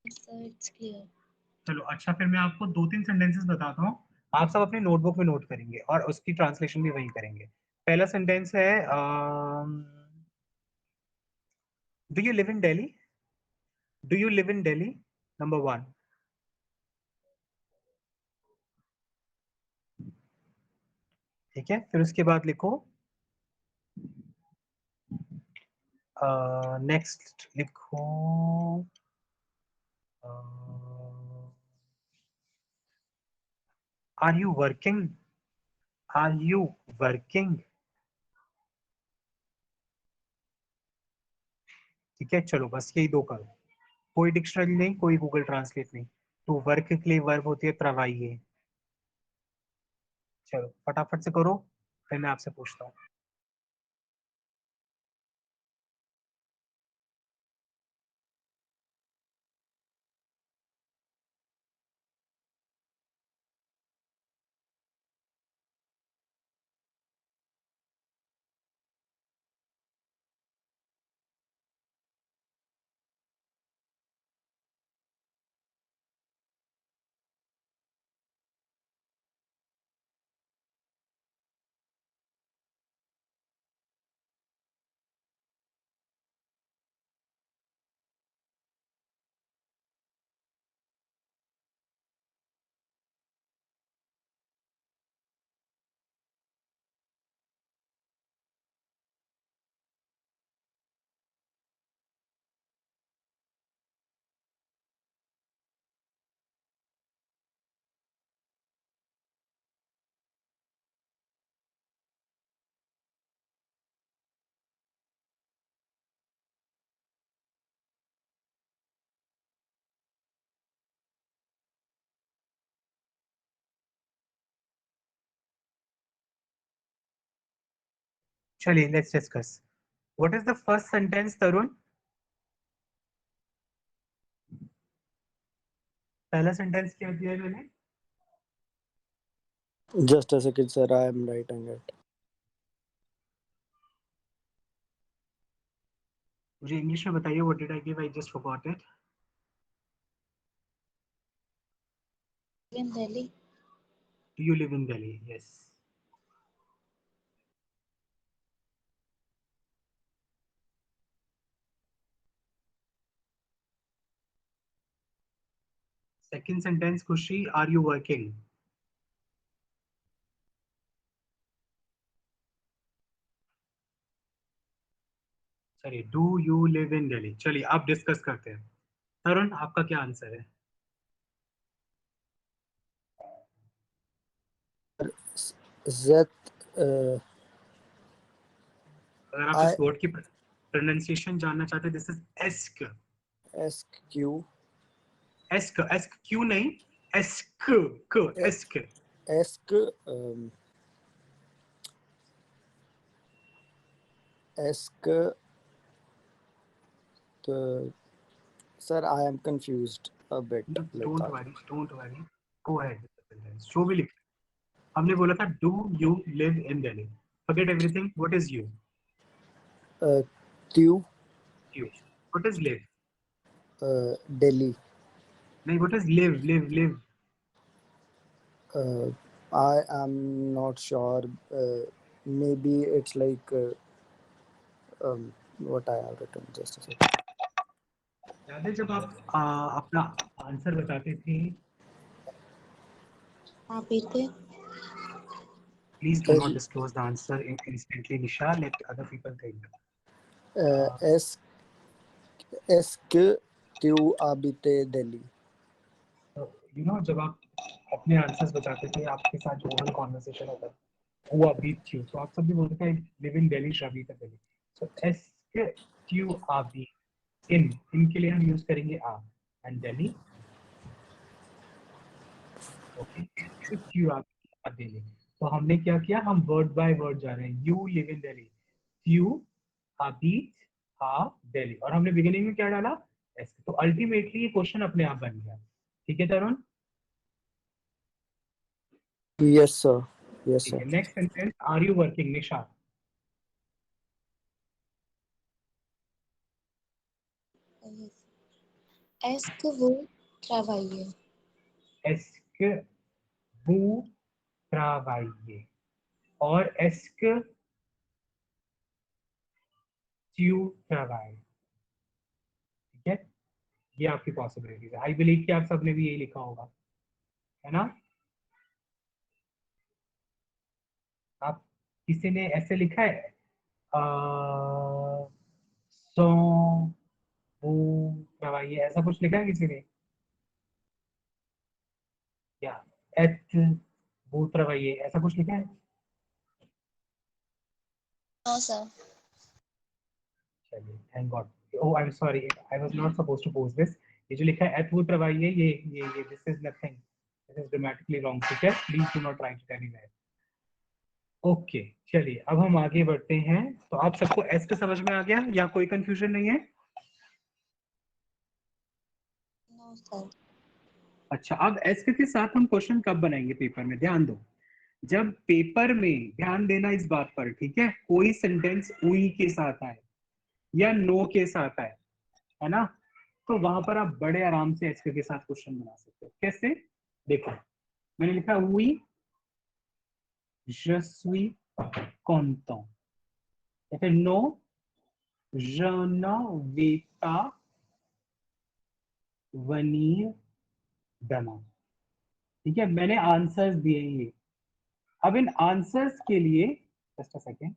C: Sir, it's clear.
A: चलो अच्छा, फिर मैं आपको दो तीन सेंटेंसेस बताता हूँ। आप सब अपने नोटबुक में नोट करेंगे और उसकी ट्रांसलेशन भी वही करेंगे। पहला सेंटेंस है do you live in Delhi? Do you live in Delhi? Number one. ठीक है, फिर उसके बाद लिखो नेक्स्ट लिखो are you working? Are you working? ठीक है, चलो बस यही दो करो। कोई डिक्शनरी नहीं, कोई गूगल ट्रांसलेट नहीं। तो वर्क के लिए वर्ब होती है travailler। चलो फटाफट से करो, फिर मैं आपसे पूछता हूँ। चलिए let's discuss. What is the first sentence Tarun? पहला सेंटेंस क्या दिया है मैंने?
B: Just a second, sir. I am writing it.
A: मुझे इंग्लिश में बताइए. What did I give? I just forgot it.
C: In Delhi.
A: Do you live in Delhi? Yes. Second sentence, Khushi, are you working? चलिए, do you live in Delhi? चलिए आप डिस्कस करते हैं. तरुण, आपका क्या आंसर है?
B: Z.
A: अगर आप इस वर्ड की प्रोनाउंसिएशन जानना चाहते हैं, this is ask.
B: SQ.
A: Ask, ask क्यों नहीं? एस्क, क, ask.
B: Esk. Esk. Sir, I am confused a bit. Like
A: Don't
B: that.
A: worry, don't worry. Go ahead with the sentence. जो भी लिखा. हमने बोला था do you live in Delhi. Forget everything. What is you?
B: Q.
A: You. What is live?
B: Delhi.
A: नहीं, what is live? Live, live.
B: I am not sure. Maybe it's like what I have written. Just a second.
A: याद है जब आप अपना आंसर बताते थे?
C: हाँ पीते.
A: Please do not disclose the answer instantly, Nisha. Let other people think.
B: SQ Abite Delhi.
A: You know, जब आप अपने आंसर्स बताते थे, आपके साथ जो ओरल कॉन्वर्सेशन होता है, वो अभी क्यों? तो आप सब भी बोलते थे लिव इन दिल्ली, शादी का दिल्ली. सो SQ अभी इनके लिए हम यूज करेंगे आ एंड दिल्ली. ओके, SQ अभी दिल्ली. तो हमने क्या किया? हम वर्ड बाय वर्ड जा रहे हैं. You live in Delhi, you अभी आ दिल्ली, और हमने बिगिनिंग में क्या डाला? एस. तो अल्टीमेटली ये क्वेश्चन अपने आप बन गया. ठीक है तरुण?
B: Yes, sir. Yes,
A: ठीक
B: sir.
A: है. Next sentence, are you working? Nisha.
C: Est-ce que vous travaillez?
A: Est-ce que vous travaillez? और est-ce que tu travailles? ठीक है, ये आपकी पॉसिबिलिटीज है. आई बिलीव कि आप सबने भी यही लिखा होगा, है ना? आप किसी ने ऐसे लिखा है सो वो travailler, ऐसा कुछ लिखा है किसी ने? या एट वो travailler, ऐसा कुछ लिखा है?
C: No sir.
A: चलिए, thank God. Oh I am sorry, I was not supposed to post this. ये जो लिखा है एट वो travailler, ये this is nothing. This is grammatically wrong. ठीक है, please do not write it anywhere. Okay, चलिए अब हम आगे बढ़ते हैं. तो आप सबको एस का समझ में आ गया या कोई कंफ्यूजन नहीं है?
C: No sir.
A: अच्छा, अब एस के साथ हम क्वेश्चन कब बनाएंगे पेपर में? ध्यान दो, जब पेपर में, ध्यान देना इस बात पर, ठीक है, कोई सेंटेंस उई के साथ आए या नो के साथ आए, है ना, तो वहां पर आप बड़े आराम से एस के साथ क्वेश्चन बना सकते हो. कैसे? देखो, मैंने लिखा उई je suis content, या फिर no je ne vais pas venir demain. ठीक है, मैंने आंसर्स दिए ये. अब इन आंसर्स के लिए जस्ट अ सेकेंड,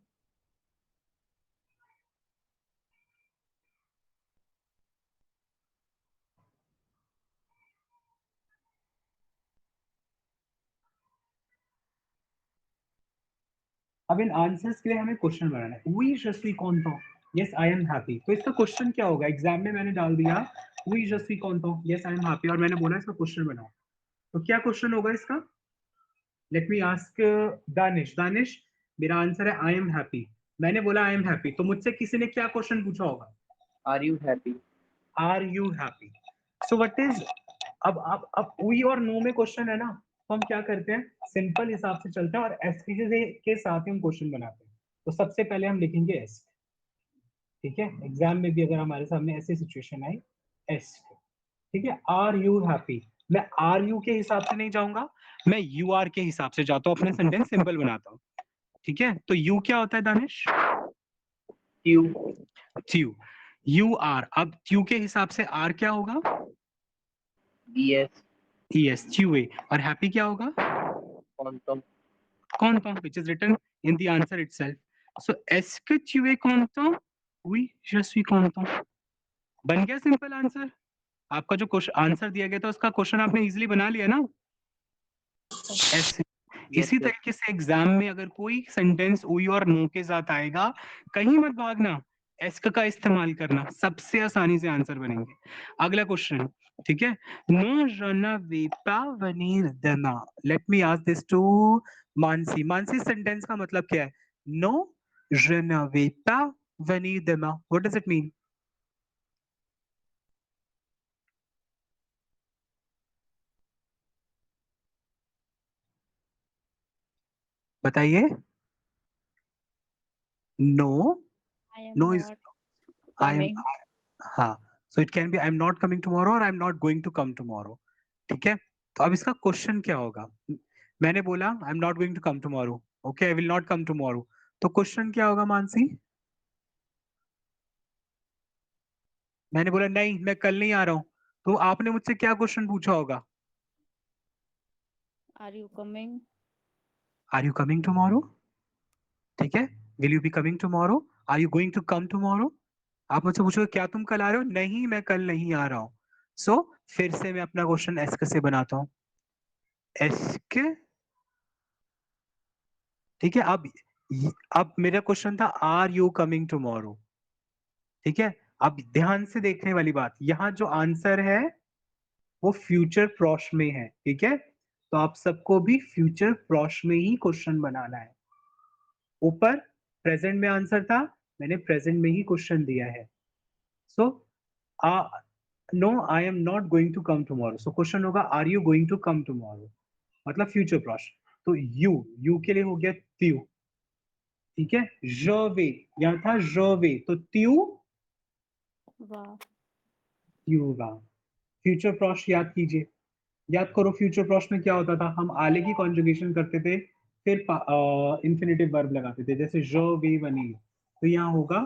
A: अब इन आंसर्स के लिए हमें क्वेश्चन बनाना है. वी je suis content, yes I am happy. तो इसका क्वेश्चन क्या होगा? एग्जाम में मैंने डाल दिया वी je suis content, yes I am happy, और मैंने बोला इसका क्वेश्चन बनाओ. तो क्या क्वेश्चन होगा इसका? Let me ask Danish. Danish, मेरा आंसर है आई एम हैप्पी. मैंने बोला आई एम हैप्पी, तो मुझसे किसी ने क्या क्वेश्चन पूछा होगा?
G: Are you happy?
A: Are you happy? So what is, अब वी और नो में क्वेश्चन है ना, तो हम क्या करते हैं, सिंपल हिसाब से चलते हैं और एस के साथ ही हम क्वेश्चन बनाते हैं। तो सबसे पहले हम लिखेंगे एस, ठीक है, एग्जाम में भी अगर हमारे सामने ऐसी सिचुएशन आई, एस, ठीक है, आर यू हैप्पी, मैं आर यू के हिसाब से नहीं जाऊंगा, मैं यू आर के हिसाब से जाता हूँ, अपने सेंटेंस सिंपल बनाता हूँ, ठीक है। तो यू क्या होता है दानिश?
G: क्यू।
A: ट्यू, यू आर, अब ट्यू के हिसाब से आर क्या होगा?
G: ईएस।
A: यस, ट्यू ए, और हैप्पी क्या होगा?
G: Quantum.
A: quantum, which is written in the answer itself. So est-ce que tu es content? Oui, je suis content. बन गया सिंपल आंसर। आपका जो क्वेश्चन आंसर दिया गया था उसका क्वेश्चन आपने इजीली बना लिया ना ऐसे। इसी तरीके से एग्जाम में अगर कोई सेंटेंस उई और नो के साथ आएगा, कहीं मत भागना, एस्क का इस्तेमाल करना, सबसे आसानी से आंसर बनेंगे। अगला क्वेश्चन, ठीक है, नो je ne vais pas venir demain. Let me ask this to Mansi. Mansi, sentence का मतलब क्या है? नो je ne vais pas venir demain. What does it mean? बताइए। No,
E: I am
A: no is,
E: not
A: I am,
E: coming.
A: हाँ, so it can be I am not coming tomorrow और I am not going to come tomorrow, ठीक है। तो अब इसका क्वेश्चन क्या होगा? मैंने बोला I am not going to come tomorrow, okay, I will not come tomorrow, तो क्वेश्चन क्या होगा मानसी? मैंने बोला नहीं मैं कल नहीं आ रहा हूं, तो आपने मुझसे क्या क्वेश्चन पूछा होगा?
E: Are you coming?
A: Are you coming tomorrow, ठीक है, will you be coming tomorrow, are you going to come tomorrow. आप मुझसे पूछोगे क्या तुम कल आ रहे हो? नहीं मैं कल नहीं आ रहा हूं। सो फिर से मैं अपना क्वेश्चन एस्क से बनाता हूं, एस्क, ठीक है। अब मेरा क्वेश्चन था आर यू कमिंग टुमारो, ठीक है। अब ध्यान से देखने वाली बात, यहाँ जो आंसर है वो फ्यूचर प्रॉश में है, ठीक है, तो आप सबको भी फ्यूचर प्रॉश में ही क्वेश्चन बनाना है। ऊपर प्रेजेंट में आंसर था, मैंने प्रेजेंट में ही क्वेश्चन दिया है। So no I am not going to come tomorrow, so question होगा are you going to come tomorrow, मतलब फ्यूचर प्रॉश। तो यू के लिए हो गया त्यू, ठीक है, je vais, यहाँ था je vais, तो त्यू,
E: Wow.
A: त्यूगा। फ्यूचर प्रॉश याद कीजिए, याद करो फ्यूचर प्रॉश में क्या होता था, हम आले की कॉन्जुगेशन करते थे, फिर इंफिनिटिव वर्ब लगाते थे, जैसे जो वे बनी, तो यहाँ होगा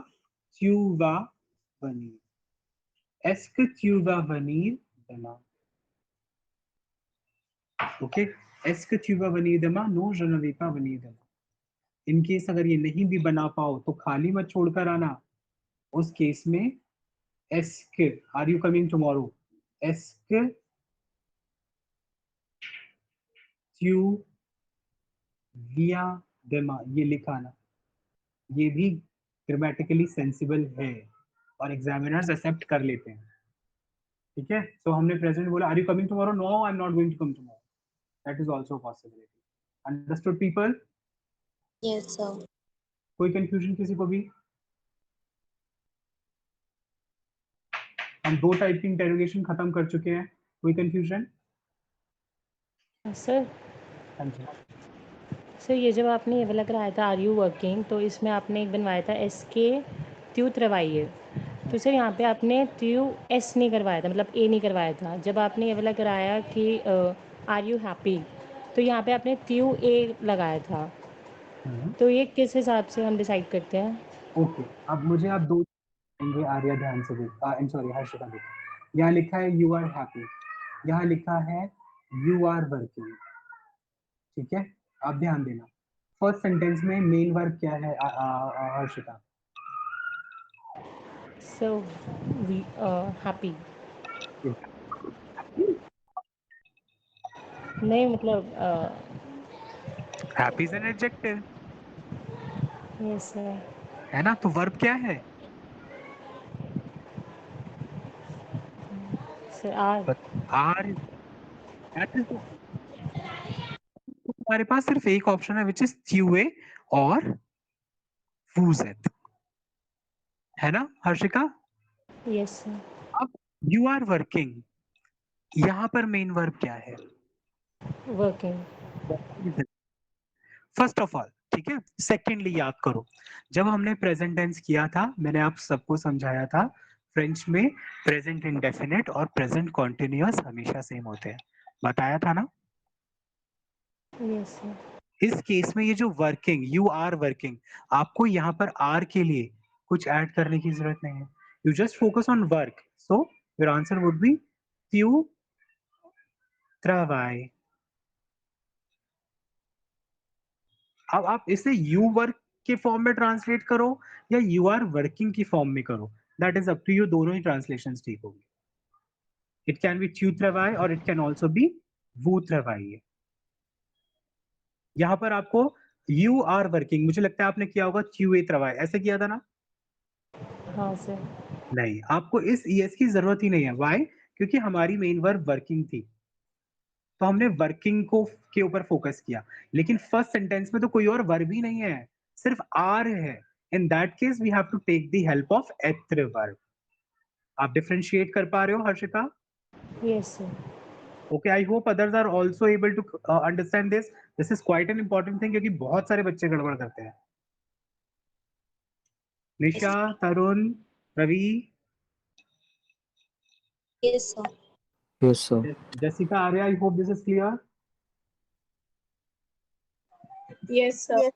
A: त्यूवा बनी, एस्क त्यूवा बनी दमा, ओके, एस्क त्यूवा बनी दमा, नो जनवेपा बनी दमा। इनकेस अगर ये नहीं भी बना पाओ तो खाली मत छोड़कर आना, उस केस में एस्क, आर यू कमिंग टुमारो, एस्क त्यू विया दमा, ये लिखाना, ये भी ग्रामेटिकली सेंसिबल है और एग्जामिनर्स एक्सेप्ट कर लेते हैं, ठीक है। सो हमने प्रेजेंट बोला are you coming tomorrow, no I am not going to come tomorrow, that is also possibility. Understood people?
C: Yes, sir.
A: कोई कंफ्यूजन किसी को भी? हम दो टाइप की इंटेरोगेशन खत्म कर चुके हैं, कोई कंफ्यूजन?
E: सर
A: हाँ जी,
E: सर ये जब आपने ये वाला कराया था आर यू वर्किंग, तो इसमें आपने एक बनवाया था एस के त्यू करवाइए, तो सर यहाँ पे आपने त्यू एस नहीं करवाया था, मतलब ए नहीं करवाया था। जब आपने ये वाला कराया कि आर यू हैप्पी, तो यहाँ पे आपने त्यू ए लगाया था, तो ये किस हिसाब से हम डिसाइड करते हैं?
A: ओके, अब मुझे आप दो देंगे, आर्या ध्यान से देख, आई एम सॉरी हर्षिता देख, यहाँ लिखा है यू आर हैप्पी, यहाँ लिखा है यू आर वर्किंग, ठीक है। आप ध्यान देना, फर्स्ट सेंटेंस में मेन वर्ब क्या है हर्षिता?
E: सो वी हैप्पी, नहीं मतलब
A: happy is an adjective,
E: yes sir.
A: है ना, तो वर्ब क्या है?
E: Sir are.
A: Are, that is, हमारे पास सिर्फ एक ऑप्शन है विच इज क्यूए और वूजेट, है ना हर्षिका?
E: Yes sir.
A: अब यू आर वर्किंग, यहाँ पर मेन वर्ब क्या है?
E: वर्किंग।
A: फर्स्ट ऑफ ऑल, ठीक है। सेकेंडली याद करो, जब हमने प्रेजेंट टेंस किया था, मैंने आप सबको समझाया था फ्रेंच में प्रेजेंट इंडेफिनिट और प्रेजेंट कॉन्टिन्यूअस हमेशा सेम होते हैं, बताया था ना?
E: Yes sir.
A: इस केस में ये जो वर्किंग, यू आर वर्किंग, आपको यहाँ पर आर के लिए कुछ ऐड करने की जरूरत नहीं है, you just focus on work, so your answer would be you ट्रावाई। अब आप इसे यू वर्क के फॉर्म में ट्रांसलेट करो या यू आर वर्किंग की फॉर्म में करो, that is up to you, दोनों ही ट्रांसलेशन ठीक होगी। इट कैन बी त्यू ट्रावाई और इट कैन ऑल्सो बी वू ट्रावाई। यहाँ पर आपको यू आर वर्किंग, मुझे लगता है आपने किया होगा क्यू ए ट्रावाई, ऐसे किया था ना?
E: हाँ सर।
A: नहीं, आपको इस ईएस की जरूरत ही नहीं है। व्हाई? क्योंकि हमारी मेन वर्ब वर्किंग थी, तो हमने वर्किंग को के ऊपर फोकस किया। लेकिन फर्स्ट सेंटेंस में तो कोई और वर्ब ही नहीं है, सिर्फ आर है। In that case we have to take the help of एत्र वर्ब। आप डिफरेंशिएट कर पा रहे हो Harshita?
E: Yes sir.
A: Okay, I hope others are also able to understand this. This is quite an important thing, क्योंकि बहुत सारे बच्चे गड़बड़ करते हैं। Nisha, Tarun, Ravi,
C: yes sir.
B: Yes sir.
A: Jessica, Arya, I hope this is clear.
F: Yes sir.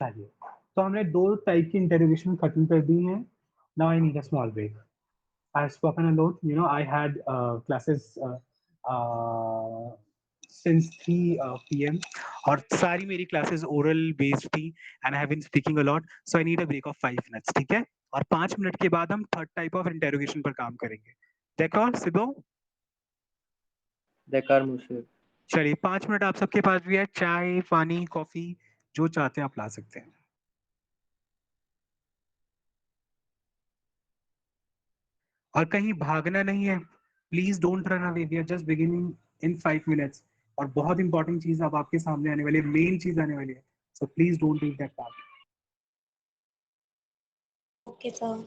A: चलिए, तो हमने दो टाइप की इंटरोगेशन खत्म कर दी हैं। Now I need a small break. I have spoken a lot, you know, I had classes since 3 p.m. और सारी मेरी क्लासेस ओरल बेस्ड थी and I have been speaking a lot, so I need a break of 5 minutes, ठीक है? और 5 मिनट के बाद हम थर्ड टाइप ऑफ इंटरोगेशन पर काम करेंगे। देखो सिद्धो,
G: बेकार मुझसे।
A: चलिए 5 मिनट आप सबके पास भी है, चाय, पानी, कॉफी, जो चाहते हैं आप ला सकते हैं। और कहीं भागना नहीं है, please don't run away, we are just beginning in 5 minutes. और बहुत इंपॉर्टेंट चीज अब आपके सामने आने वाली है, मेन चीज आने वाली है, so please don't leave that part.
C: Okay sir.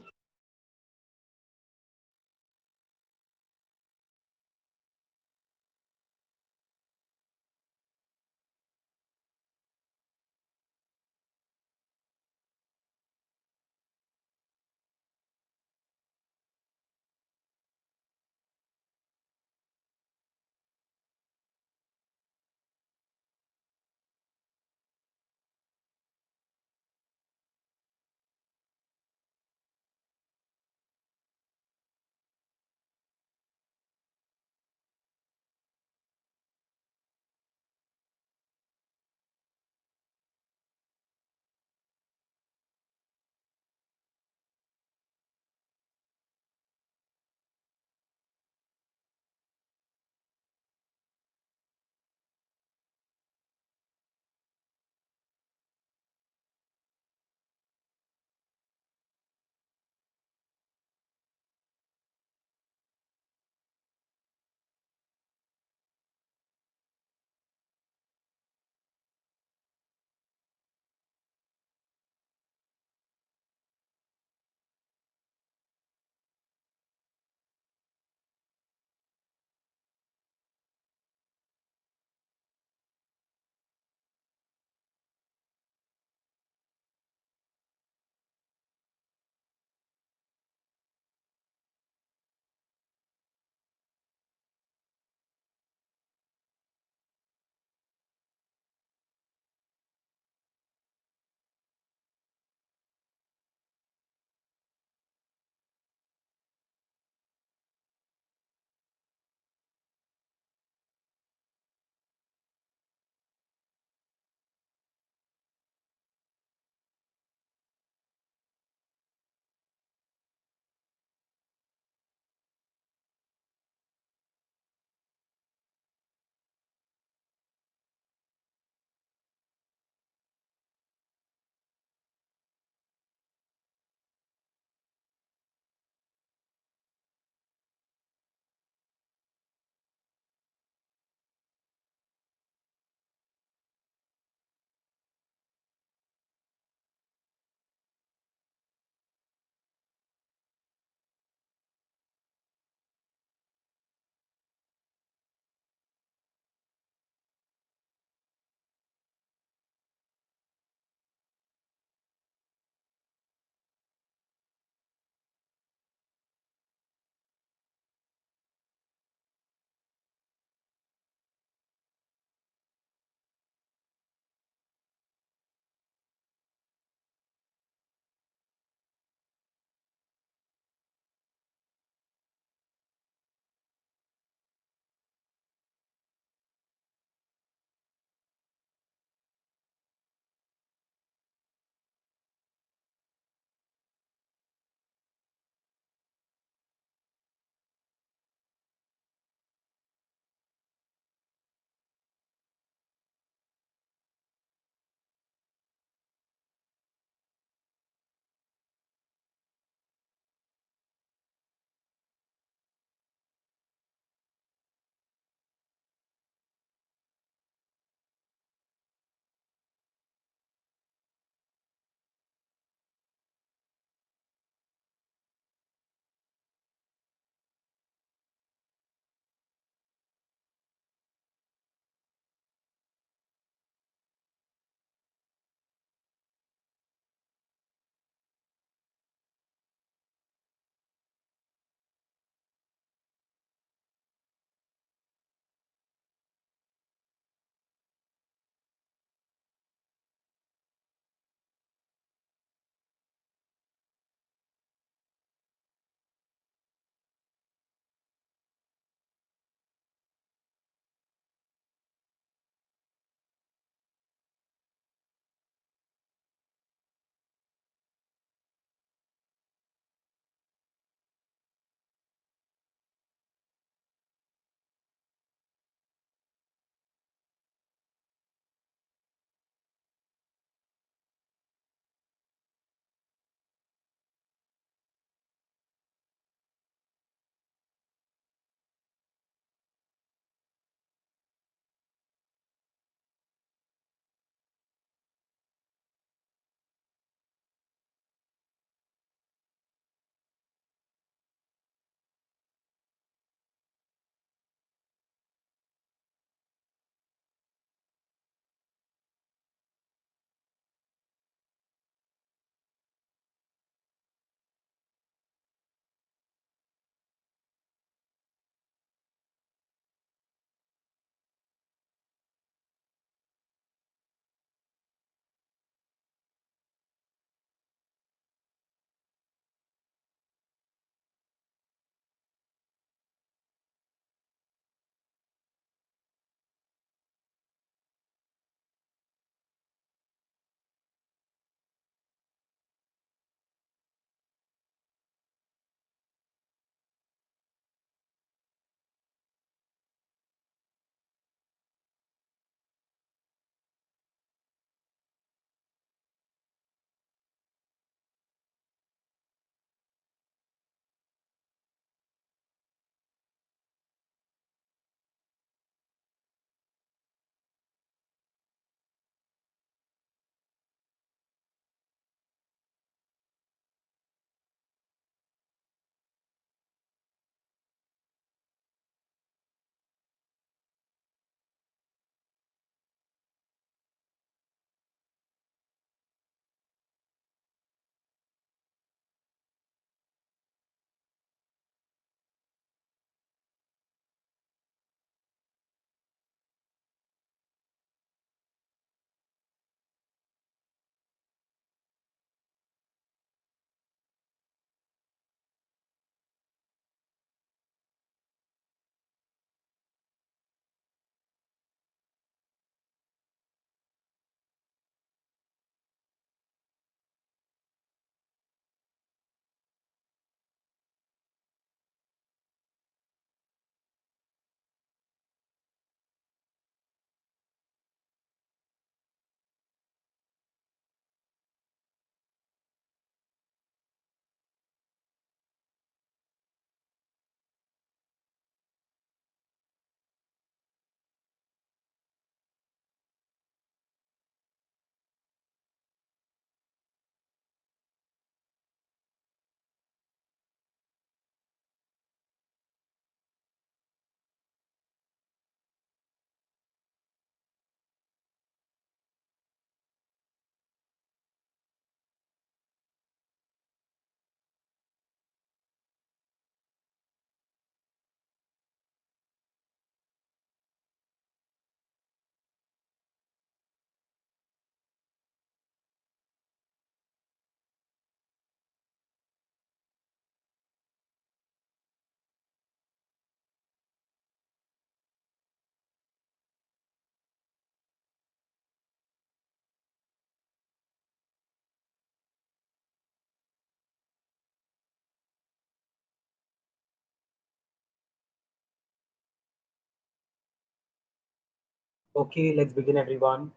A: Okay, let's begin everyone.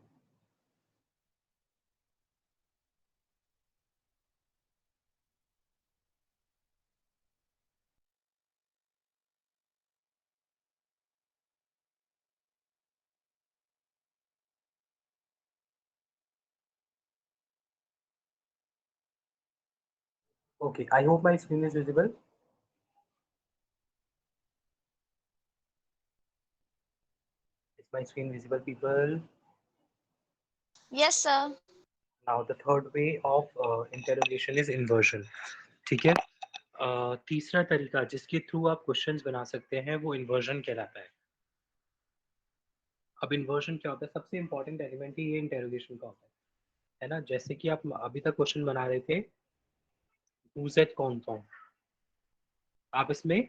A: Okay, I hope my screen is visible. Is my screen visible, people?
C: Yes, sir.
A: Now the third way of interrogation is inversion. ठीक है? तीसरा तरीका जिसके थ्रू आप क्वेश्चंस बना सकते हैं वो इन्वर्जन कहलाता है। अब इन्वर्जन क्या होता है? सबसे इंपॉर्टेंट एलिमेंट ही ये इंटेरोगेशन का होता है ना? जैसे कि आप अभी तक क्वेश्चन बना रहे थे, हु सेड कौन कौन, आप इसमें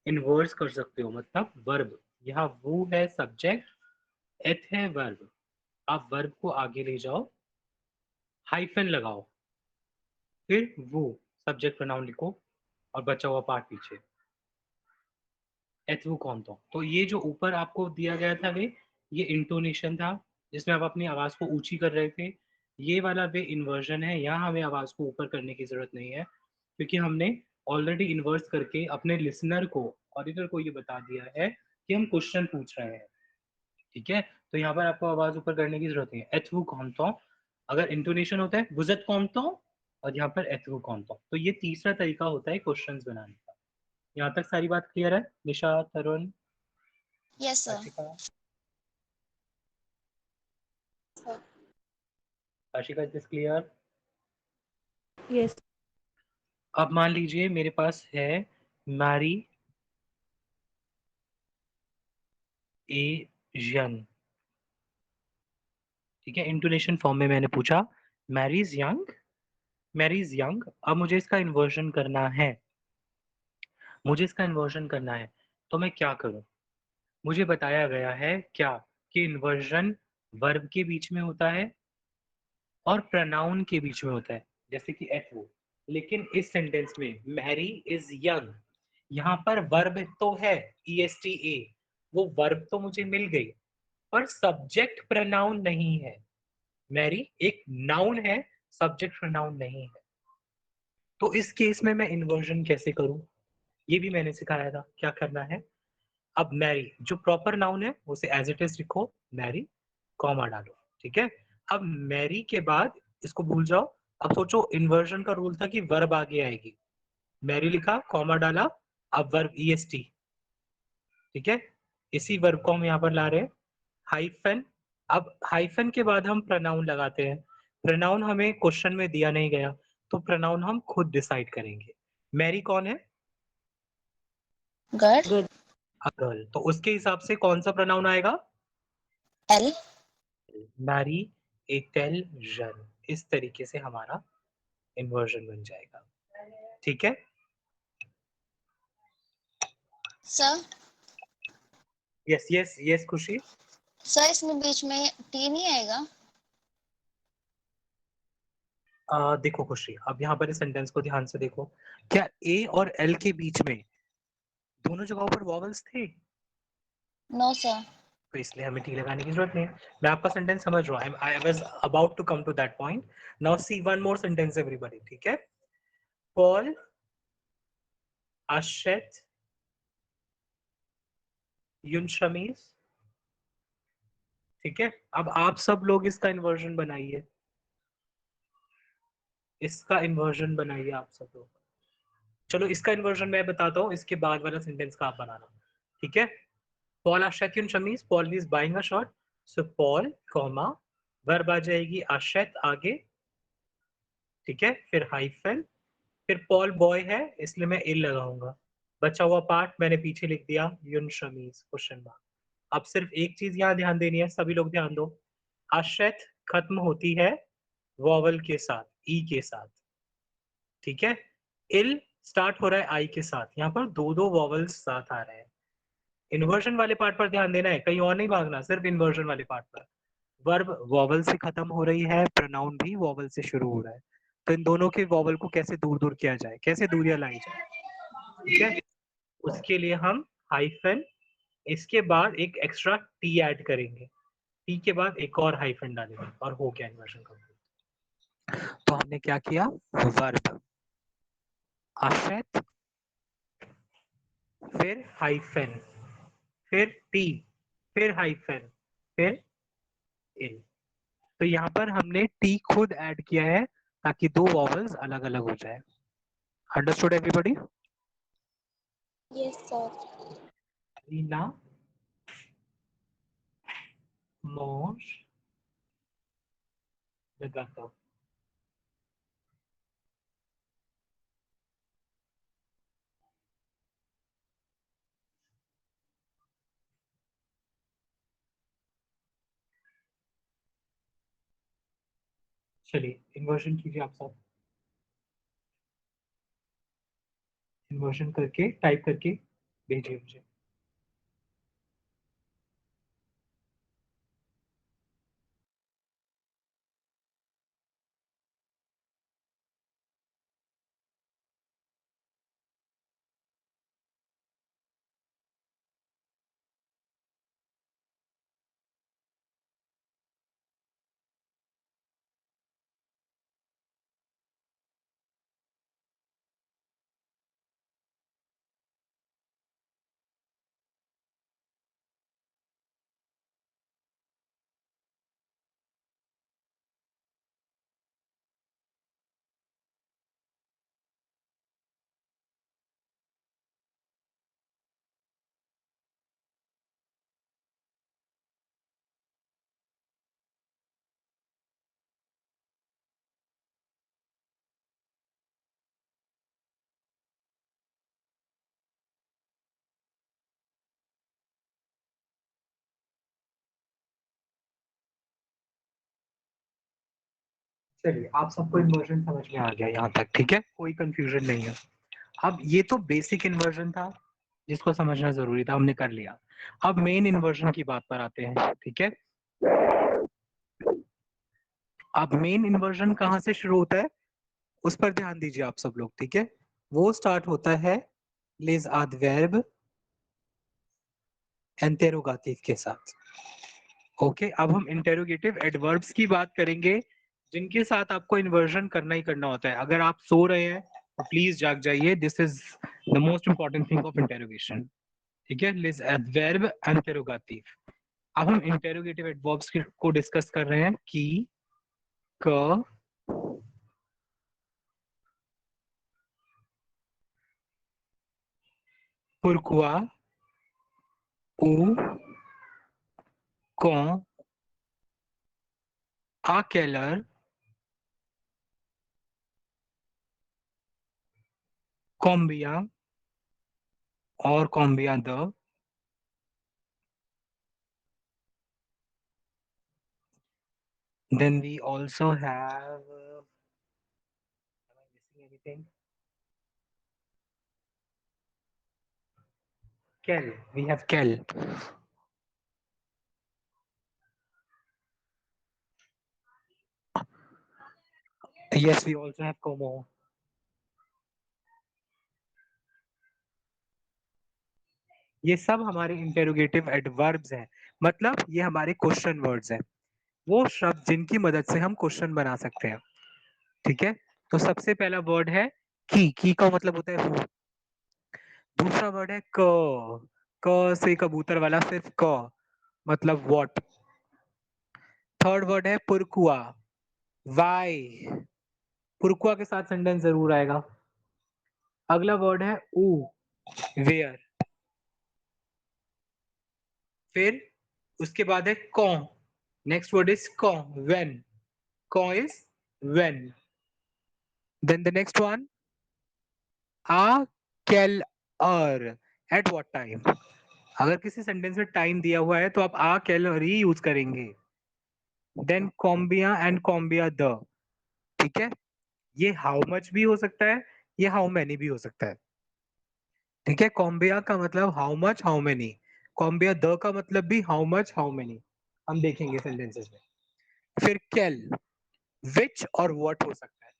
A: इन्वर्स कर सकते हो, मतलब वर्ब। यहाँ वो है सब्जेक्ट, एथ है वर्ब। आप वर्ब को आगे ले जाओ, हाइफन लगाओ, फिर वो सब्जेक्ट प्रोनाउन लिखो और बचा हुआ पार्ट पीछे। एथ वो कौन तो ये जो ऊपर आपको दिया गया था वे, ये इंटोनेशन था जिसमें आप अपनी आवाज को ऊंची कर रहे थे। ये वाला वे इन्वर्जन है, यहाँ हमें आवाज को ऊपर करने की जरूरत नहीं है क्योंकि हमने ऑलरेडी इन्वर्स करके अपने लिसनर को, ऑडिटर को ये बता दिया है कि हम क्वेश्चन पूछ रहे हैं। ठीक है, तो यहाँ पर आपको आवाज ऊपर करने की जरूरत नहीं है। एथ वो कौन अगर इंटोनेशन होता है बुजत कौन और यहाँ पर एथ वो कौन तो ये तीसरा तरीका होता है क्वेश्चंस बनाने का। यहाँ तक सारी बात क्लियर है? निशा, तरुण,
C: Yes, sir.
A: Ashika? Ashika, is this clear?
E: Yes.
A: अब मान लीजिए मेरे पास है मैरी ए यंग। ठीक है, इंटोनेशन फॉर्म में मैंने पूछा मैरीज यंग, मैरीज यंग। अब मुझे इसका इन्वर्जन करना है, मुझे इसका इन्वर्जन करना है, तो मैं क्या करूं? मुझे बताया गया है क्या कि इन्वर्जन वर्ब के बीच में होता है और प्रोनाउन के बीच में होता है, जैसे कि एट वो। लेकिन इस सेंटेंस में मैरी इज यंग, यहाँ पर वर्ब तो है ESTA, वो वर्ब तो मुझे मिल गई, पर सब्जेक्ट प्रोनाउन नहीं है। मैरी एक नाउन है, सब्जेक्ट प्रोनाउन नहीं है। तो इस केस में मैं इन्वर्जन कैसे करूं? ये भी मैंने सिखाया था क्या करना है। अब मैरी जो प्रॉपर नाउन है उसे एज इट इज लिखो, मैरी, कॉमा डालो। ठीक है, अब मैरी के बाद इसको भूल जाओ। अब सोचो, इन्वर्जन का रूल था कि वर्ब आगे आएगी, मैरी लिखा, कॉमा डाला, अब वर्ब EST। ठीक है, इसी वर्ब को हम यहाँ पर ला रहे हैं, हाइफन। अब हाइफन के बाद हम प्रोनाउन लगाते हैं। प्रोनाउन हमें क्वेश्चन में दिया नहीं गया, तो प्रोनाउन हम खुद डिसाइड करेंगे। मैरी कौन है?
C: Girl.
E: गुड।
A: गर्ल, तो उसके हिसाब से कौन सा प्रोनाउन आएगा?
C: L.
A: मैरी ए टेल रन। इस तरीके से हमारा इन्वर्जन बन जाएगा। ठीक है,
C: Sir.
A: यस यस यस खुशी।
C: Sir, इसमें बीच में T नहीं आएगा?
A: देखो खुशी, अब यहाँ पर इस सेंटेंस को ध्यान से देखो, क्या ए और एल के बीच में दोनों जगहों पर वॉवल्स थे?
C: No, sir.
A: तो इसलिए हमें टी लगाने की जरूरत नहीं है। मैं आपका सेंटेंस समझ रहा हूँ, I was about to come to that point. Now see one more sentence everybody. ठीक है, पॉल आशेत युन शमीज। ठीक है, अब आप सब लोग इसका इन्वर्जन बनाइए, इसका इन्वर्जन बनाइए आप सब लोग। चलो इसका इन्वर्जन मैं बताता हूँ, इसके बाद वाला सेंटेंस का आप बनाना। ठीक है, पॉल आशेत युन शमीज, Paul is buying a shirt, so Paul comma verb आ जाएगी आशेत आगे। ठीक है, फिर हाइफन, फिर पॉल बॉय है इसलिए मैं इल लगाऊंगा, बचा हुआ पार्ट मैंने पीछे लिख दिया युन शमीज क्वेश्चन मार्क। अब सिर्फ एक चीज यहाँ ध्यान देनी है, सभी लोग ध्यान दो, आशेत खत्म होती है वॉवल के साथ, ई के साथ। ठीक है, इल स्टार्ट हो रहा है आई के साथ, यहाँ पर दो दो वॉवल्स साथ आ रहे हैं। इन्वर्जन वाले पार्ट पर ध्यान देना है, कहीं और नहीं भागना, सिर्फ इन्वर्जन वाले पार्ट पर। वर्ब वॉवल से खत्म हो रही है, प्रोनाउन भी वॉवल से शुरू हो रहा है, तो इन दोनों के वॉवल को कैसे दूर दूर किया जाए, कैसे दूरियां लाई जाए? ठीक है, उसके लिए हम हाइफन, इसके बाद एक एक्स्ट्रा टी ऐड करेंगे। टी के बाद एक और हाइफन डालेंगे और हो गया इन्वर्जन कंप्लीट। तो हमने क्या किया, वर्ब, आश्रित, फिर हाइफन, फिर टी, फिर हाइफन, फिर इन। तो यहाँ पर हमने टी खुद ऐड किया है ताकि दो वॉवल्स अलग अलग हो जाए। Understood everybody?
C: Yes sir.
A: Reena, मोर, लगाता। चलिए इन्वर्जन कीजिए आप सब, इन्वर्जन करके टाइप करके भेजिए मुझे। चलिए आप सबको इन्वर्जन समझ में आ गया यहाँ तक, ठीक है, कोई कंफ्यूजन नहीं है। अब ये तो बेसिक इन्वर्जन था जिसको समझना जरूरी था, हमने कर लिया। अब मेन इन्वर्जन की बात पर आते हैं, ठीक है। अब मेन इन्वर्जन कहाँ से शुरू होता है उस पर ध्यान दीजिए आप सब लोग, ठीक है। वो स्टार्ट होता है लेस एडवर्ब इंटेरोगेटिव के साथ। ओके, अब हम इंटेरोगेटिव एडवर्ब्स की बात करेंगे जिनके साथ आपको इन्वर्जन करना ही करना होता है। अगर आप सो रहे हैं तो प्लीज जाग जाइए, this is the most important thing of interrogation, ठीक है। Less adverb interrogative. अब हम इंटेरोगेटिव एडवर्ब्स को डिस्कस कर रहे हैं कि, क, pourquoi, où, quand, à quelle heure, combien और combien de, then we also have am I missing anything? Quel, we have quel. Yes, we also have como. ये सब हमारे इंटेरोगेटिव एडवर्ब्स हैं, मतलब ये हमारे क्वेश्चन वर्ड्स हैं, वो शब्द जिनकी मदद से हम क्वेश्चन बना सकते हैं, ठीक है। तो सबसे पहला वर्ड है की का मतलब होता है हु। दूसरा वर्ड है क से कबूतर वाला सिर्फ क, मतलब व्हाट। थर्ड वर्ड है पुरकुआ, वाई, पुरकुआ के साथ सेंटेंस जरूर आएगा। अगला वर्ड है ऊ, वेयर। फिर उसके बाद है कौन, नेक्स्ट वर्ड इज कौन, व्हेन, कौन is when. Then the next one, आ कैल और, एट व्हाट टाइम। अगर किसी सेंटेंस में टाइम दिया हुआ है तो आप आ कैल और ही यूज करेंगे। देन कॉम्बिया एंड कॉम्बिया द, ठीक है। ये हाउ मच भी हो सकता है, ये हाउ मैनी भी हो सकता है, ठीक है। कॉम्बिया का मतलब हाउ मच हाउ मेनी, कॉम्बिया द का मतलब भी हाउ मच हाउ मेनी, हम देखेंगे सेंटेंसेस में। फिर कैल, विच और व्हाट हो सकता है,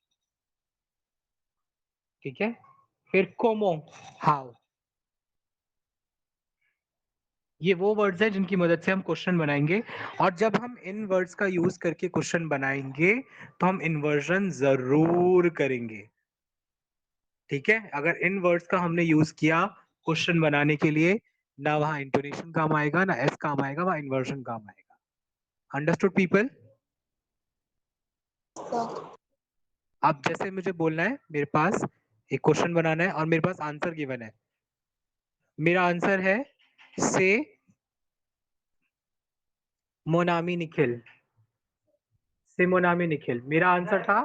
A: ठीक है। फिर कोमो, हाउ, ये वो वर्ड्स हैं जिनकी मदद से हम क्वेश्चन बनाएंगे, और जब हम इन वर्ड्स का यूज करके क्वेश्चन बनाएंगे तो हम इन्वर्जन जरूर करेंगे। ठीक है, अगर इन वर्ड्स का हमने यूज किया क्वेश्चन बनाने के लिए, ना वहां इंटोनेशन काम आएगा, ना एस काम आएगा, वहां इन्वर्जन काम आएगा। Understood people?
C: सर
A: अब जैसे मुझे बोलना है, मेरे पास एक क्वेश्चन बनाना है और मेरे पास आंसर गिवन है। मेरा आंसर है से मोनामी निखिल। सिमोनामी निखिल मेरा आंसर था।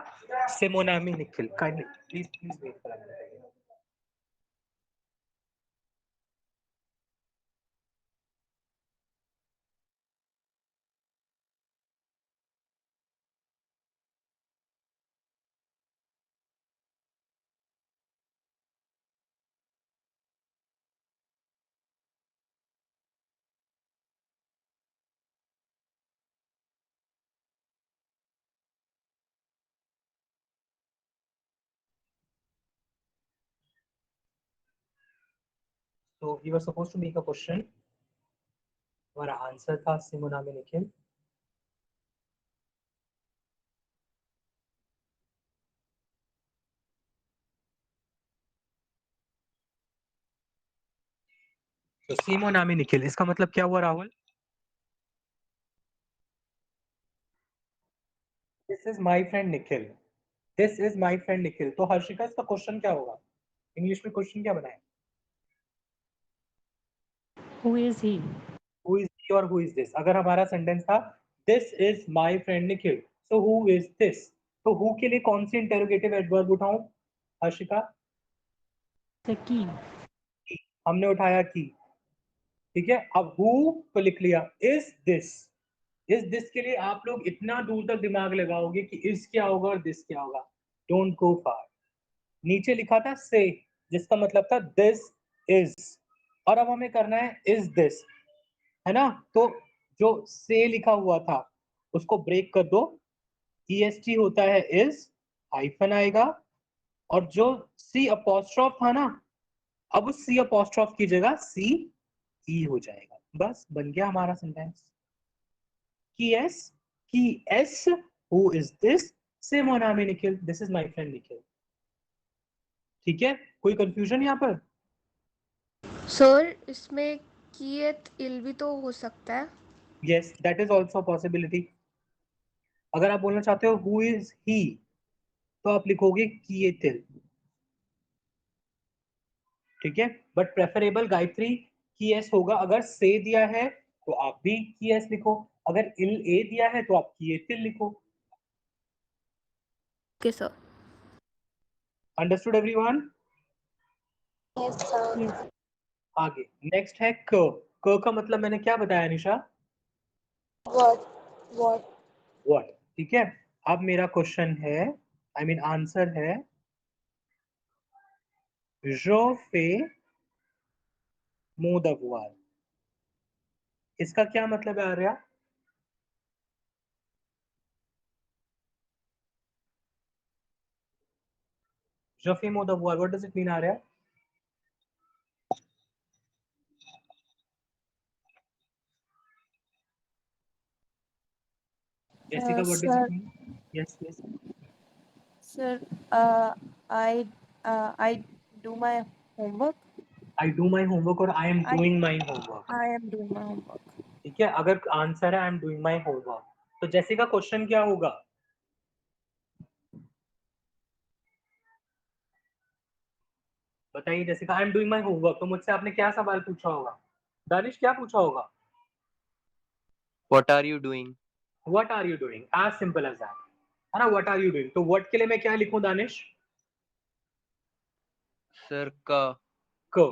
A: सिमोनामी Nikhil. Kindly please please wait for a minute. So you were supposed to make a question. हमारा आंसर था सिमोनामी निखिल। तो सिमोनामी निखिल, इसका मतलब क्या हुआ Rahul? This is my friend Nikhil. This is my friend Nikhil. तो हर्षिका, इसका क्वेश्चन क्या होगा? इंग्लिश में क्वेश्चन क्या बनाए?
E: Who is he?
A: Who is he और हु इज दिस? अगर हमारा सेंटेंस था this is my friend Nikhil, so who is this? तो हु के लिए कौन सी इंटेरोगेटिव एडवर्ब उठाऊं हर्षिका?
E: की।
A: हमने उठाया की। ठीक है, अब हु तो लिख लिया। Is this? इस दिस के लिए आप लोग इतना दूर तक दिमाग लगाओगे कि इस क्या होगा और दिस क्या होगा। डोंट गो फार। नीचे लिखा था से, जिसका मतलब था दिस इज, और अब हमें करना है इज दिस, है ना? तो जो से लिखा हुआ था उसको ब्रेक कर दो, ईएसटी होता है इज, हाइफन आएगा, और जो सी अपोस्ट्रोफ था ना, अब उस सी अपोस्ट्रोफ की जगह सी ई हो जाएगा। बस बन गया हमारा सेंटेंस। की एस हु इज दिस? से मोनामी Nikhil, this is my friend Nikhil. ठीक है, कोई कंफ्यूजन यहाँ पर?
H: सर इसमें कियत इल भी तो हो सकता है।
A: Yes, that is also possibility. अगर आप बोलना चाहते हो हु इज ही, तो आप लिखोगे किएतिल। ठीक है, बट प्रेफरेबल गायत्री की एस होगा। अगर से दिया है तो आप भी की एस लिखो, अगर इल ए दिया है तो आप किएतिल लिखो।
H: Okay sir.
A: Understood everyone?
C: Yes sir.
E: Yes.
A: आगे नेक्स्ट है क। क का मतलब मैंने क्या बताया निशा?
C: What what
A: what. ठीक है, अब मेरा क्वेश्चन है, आई मीन आंसर है जो फे मोदकवार। इसका क्या मतलब है आर्या? जफी मोदकवार, what does it mean Arya? Jessica, what does it
F: Sir,
A: mean? Yes, yes.
F: sir, I do my homework.
A: I do my homework और I am
F: I
A: doing my homework।
F: I am doing my homework.
A: ठीक है, अगर आंसर है I am doing my homework, तो जैसिका क्वेश्चन क्या होगा? बताइए Jessica, I am doing my homework, तो मुझसे आपने क्या सवाल पूछा होगा? दानिश क्या पूछा होगा?
G: What are you doing?
A: What are you doing? As simple as that, है ना? What are you doing? तो what के लिए मैं क्या लिखूं दानिश?
G: Sir का।
A: को।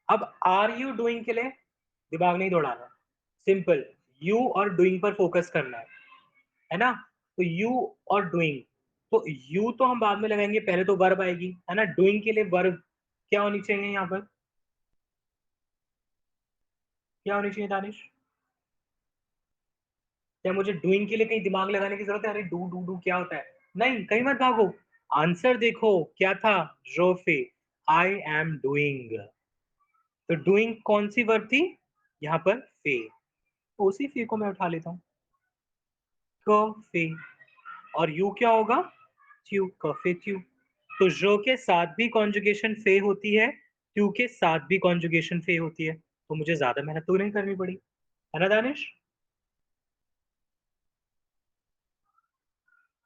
A: अब are you doing के लिए दिमाग नहीं दौड़ाना, सिंपल you और doing पर फोकस करना है ना? तो you और doing, तो you तो हम बाद में लगाएंगे, पहले तो वर्ब आएगी, है ना? doing के लिए वर्ब क्या होनी चाहिए यहाँ पर? क्या होनी चाहिए दानिश? क्या मुझे डूइंग के लिए कहीं दिमाग लगाने की जरूरत है? अरे डू डू डू क्या होता है? नहीं, कहीं मत भागो, आंसर देखो क्या था? जोफे, आई एम डूइंग। तो डूइंग कौन सी वर्ब थी? यहाँ पर फे, तो उसी फे को मैं उठा लेता हूँ, क फे, और यू क्या होगा, ट्यू, कफे ट्यू। तो जो के साथ भी कॉन्जुगेशन फे होती है, ट्यू के साथ भी कॉन्जुगेशन फे होती है, तो मुझे ज्यादा मेहनत तो नहीं करनी पड़ी, है ना Danish?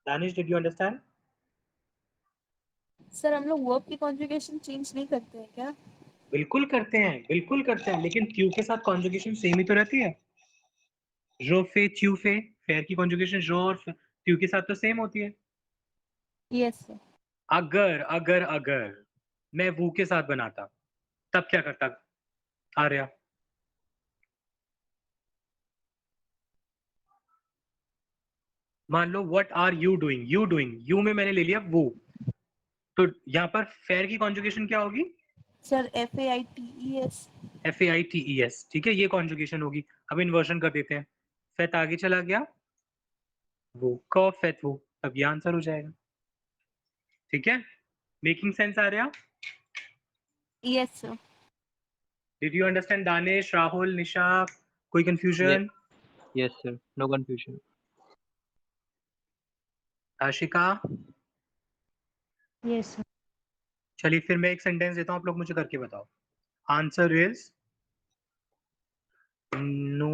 A: Danish, did you understand?
F: Sir हम लोग वर्ब की कॉन्जुगेशन चेंज नहीं करते हैं क्या?
A: बिल्कुल करते हैं, बिल्कुल करते हैं, लेकिन ट्यू के साथ कॉन्जुगेशन सेम ही तो रहती है। जो फे ट्यू फे, फेयर की कॉन्जुगेशन जो और ट्यू के साथ तो सेम होती है।
F: Yes sir.
A: अगर अगर अगर मैं वो के साथ बनाता, तब क्या करता आर्या? मान लो what are you doing, you doing, you में मैंने ले लिया वो, तो यहाँ पर फेयर की कॉन्जुगेशन क्या होगी?
F: Sir FAITES।
A: FAITES, ठीक है, ये कॉन्जुगेशन होगी। अब इन्वर्जन कर देते हैं, फेथ आगे चला गया, वो क फेथ वो, तब ये आंसर हो जाएगा। ठीक है, मेकिंग सेंस आ रहा?
F: Yes sir.
A: Did you understand Danish, Rahul, Nisha? कोई confusion?
G: Yes, sir. No confusion.
A: Ashika?
E: Yes sir.
A: चलिए फिर मैं एक सेंटेंस देता हूँ, आप लोग मुझे करके बताओ। Answer is no,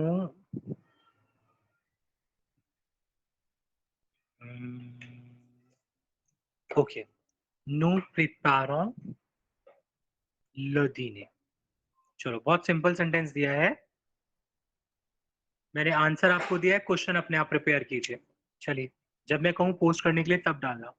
A: okay, no प्रिपारों ल dîner। चलो, बहुत सिंपल सेंटेंस दिया है, मैंने आंसर आपको दिया है, क्वेश्चन अपने आप प्रिपेयर कीजिए। चलिए, जब मैं कहूँ पोस्ट करने के लिए तब डालना।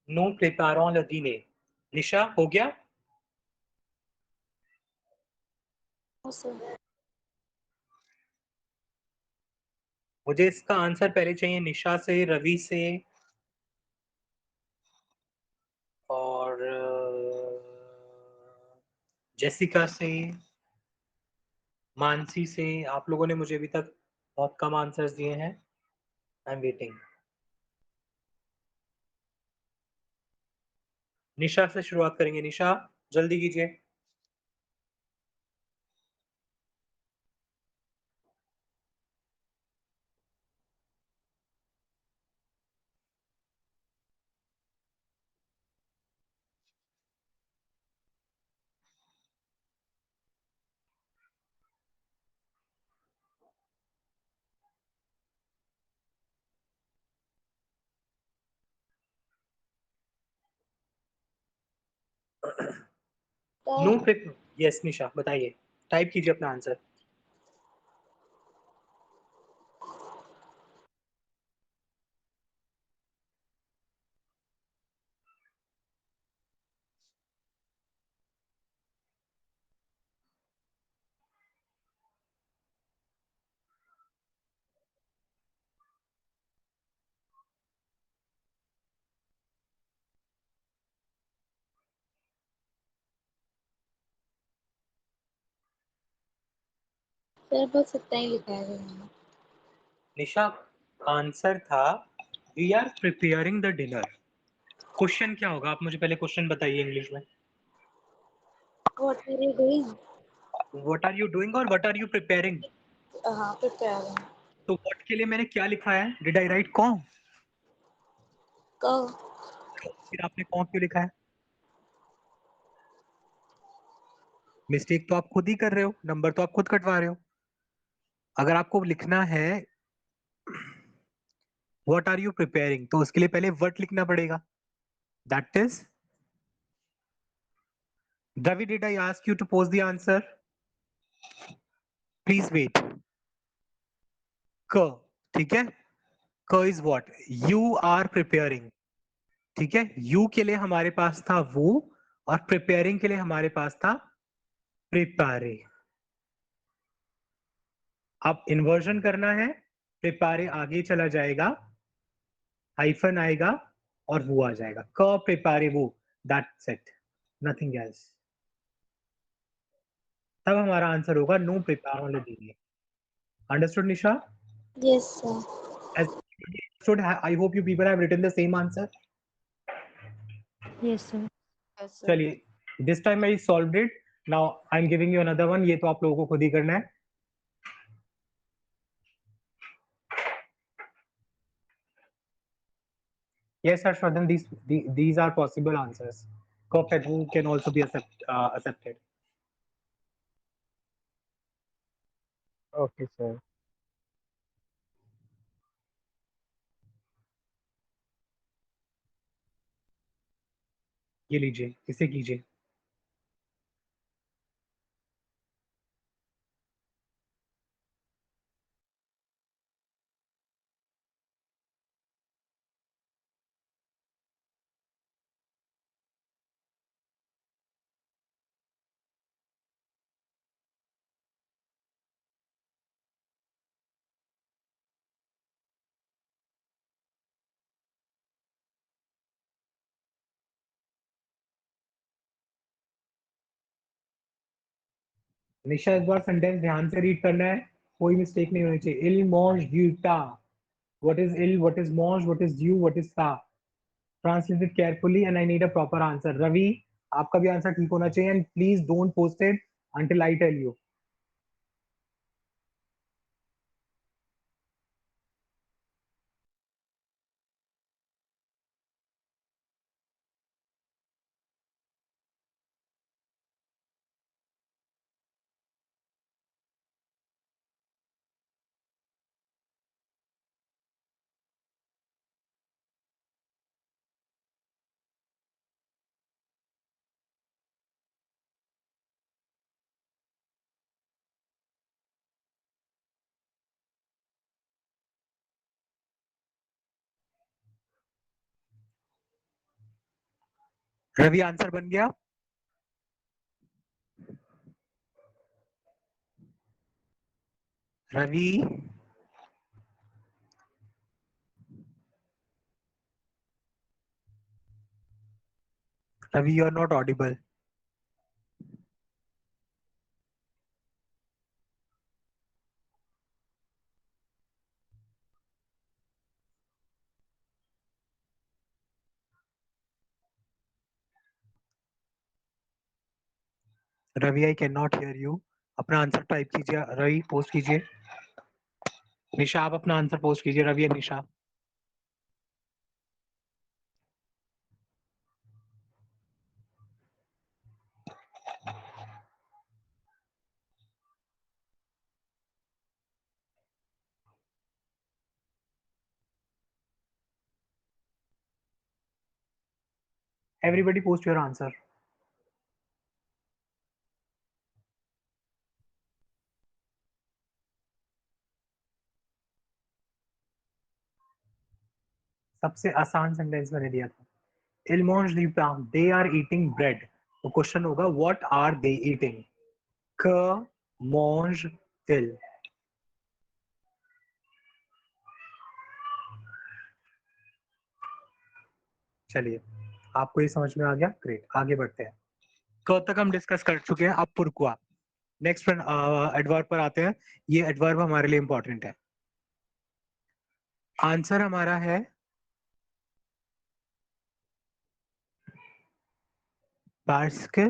A: नो प्रिपारों ल dîner। निशा, हो गया?
C: हाँ सर।
A: मुझे इसका आंसर पहले चाहिए निशा से, रवि से, और जेसिका से, मानसी से। आप लोगों ने मुझे अभी तक बहुत कम आंसर्स दिए हैं, आई एम वेटिंग। निशा से शुरुआत करेंगे, निशा जल्दी कीजिए। नो प्रिप, यस निशा बताइए, टाइप कीजिए अपना आंसर।
C: सर बस इतना ही लिखा है मैंने।
A: निशा, आंसर था we are preparing the dinner. Question क्या होगा, आप मुझे पहले क्वेश्चन बताइए इंग्लिश में।
C: What are you doing?
A: What are you doing और व्हाट आर यू प्रिपेयरिंग?
C: हाँ, प्रिपेयरिंग।
A: तो व्हाट के लिए मैंने क्या लिखा है, डिड आई राइट कॉम?
C: क।
A: फिर आपने कॉम क्यों लिखा है? मिस्टेक तो आप खुद ही कर रहे हो, नंबर तो आप खुद कटवा रहे हो। अगर आपको लिखना है व्हाट आर यू प्रिपेयरिंग, तो उसके लिए पहले व्हाट लिखना पड़ेगा, that is Ravi, did I ask you to post the answer? Please wait. K, ठीक है, K is what? You are preparing. ठीक है, you के लिए हमारे पास था वो, और preparing के लिए हमारे पास था prepare. अब इन्वर्जन करना है, prepare आगे चला जाएगा, हाइफन आएगा और वो आ जाएगा, क prepare वो, that's it, nothing else. तब हमारा आंसर होगा no prepare only didn't. Understood, Nisha?
C: Yes, sir.
A: As understood, I hope you people have written the same answer.
E: Yes, sir.
F: Yes, sir.
A: चलिए, this time I solved it. Now I'm giving you another one. ये तो आप लोगों को खुद ही करना है. Yes, Harshvardhan, these are possible answers. Perfect. Who can also be accepted.
B: Okay, sir.
A: ये लीजिए, इसे कीजिए. निशा, इस बार सेंटेंस ध्यान से रीड करना है, कोई मिस्टेक नहीं होनी चाहिए. इल मॉन्ज ड्यूटा. What is ill? What is mange? What is due? What is ta? Translate it carefully, and I need a proper answer. Ravi, आपका भी आंसर ठीक होना चाहिए, and please don't post it until I tell you. Ravi, answer बन गया? Ravi, Ravi, you are not audible. Ravi, I cannot hear you. अपना आंसर टाइप कीजिए. रवि, पोस्ट कीजिए. निशा, आप अपना आंसर पोस्ट कीजिए. रवि और निशा. Everybody post your answer. सबसे आसान सेंटेंस मैंने दिया था. Il mange du pain. They are eating bread. तो क्वेश्चन होगा what are they eating? Que mange-t-il? चलिए, आपको ये समझ में आ गया? ग्रेट. आगे बढ़ते हैं. क तक हम डिस्कस कर चुके हैं. अब pourquoi. नेक्स्ट एडवर्ब पर आते हैं. ये एडवर्ब हमारे लिए इंपॉर्टेंट है. आंसर हमारा है parce que,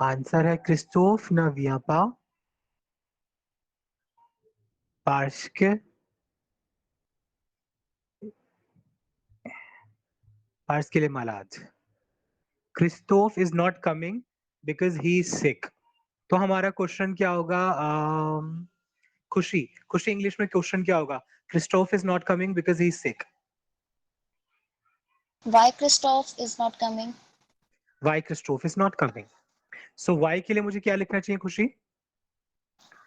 A: आंसर है Christophe ne vient pas parce que qu'il est malade. Christophe is not coming because he is sick. तो हमारा क्वेश्चन क्या होगा? खुशी, खुशी इंग्लिश में क्वेश्चन क्या होगा? Christophe is not coming because he is sick.
C: Why Christoph is not coming?
A: Why Christoph is not coming? So why के लिए मुझे क्या लिखना चाहिए खुशी?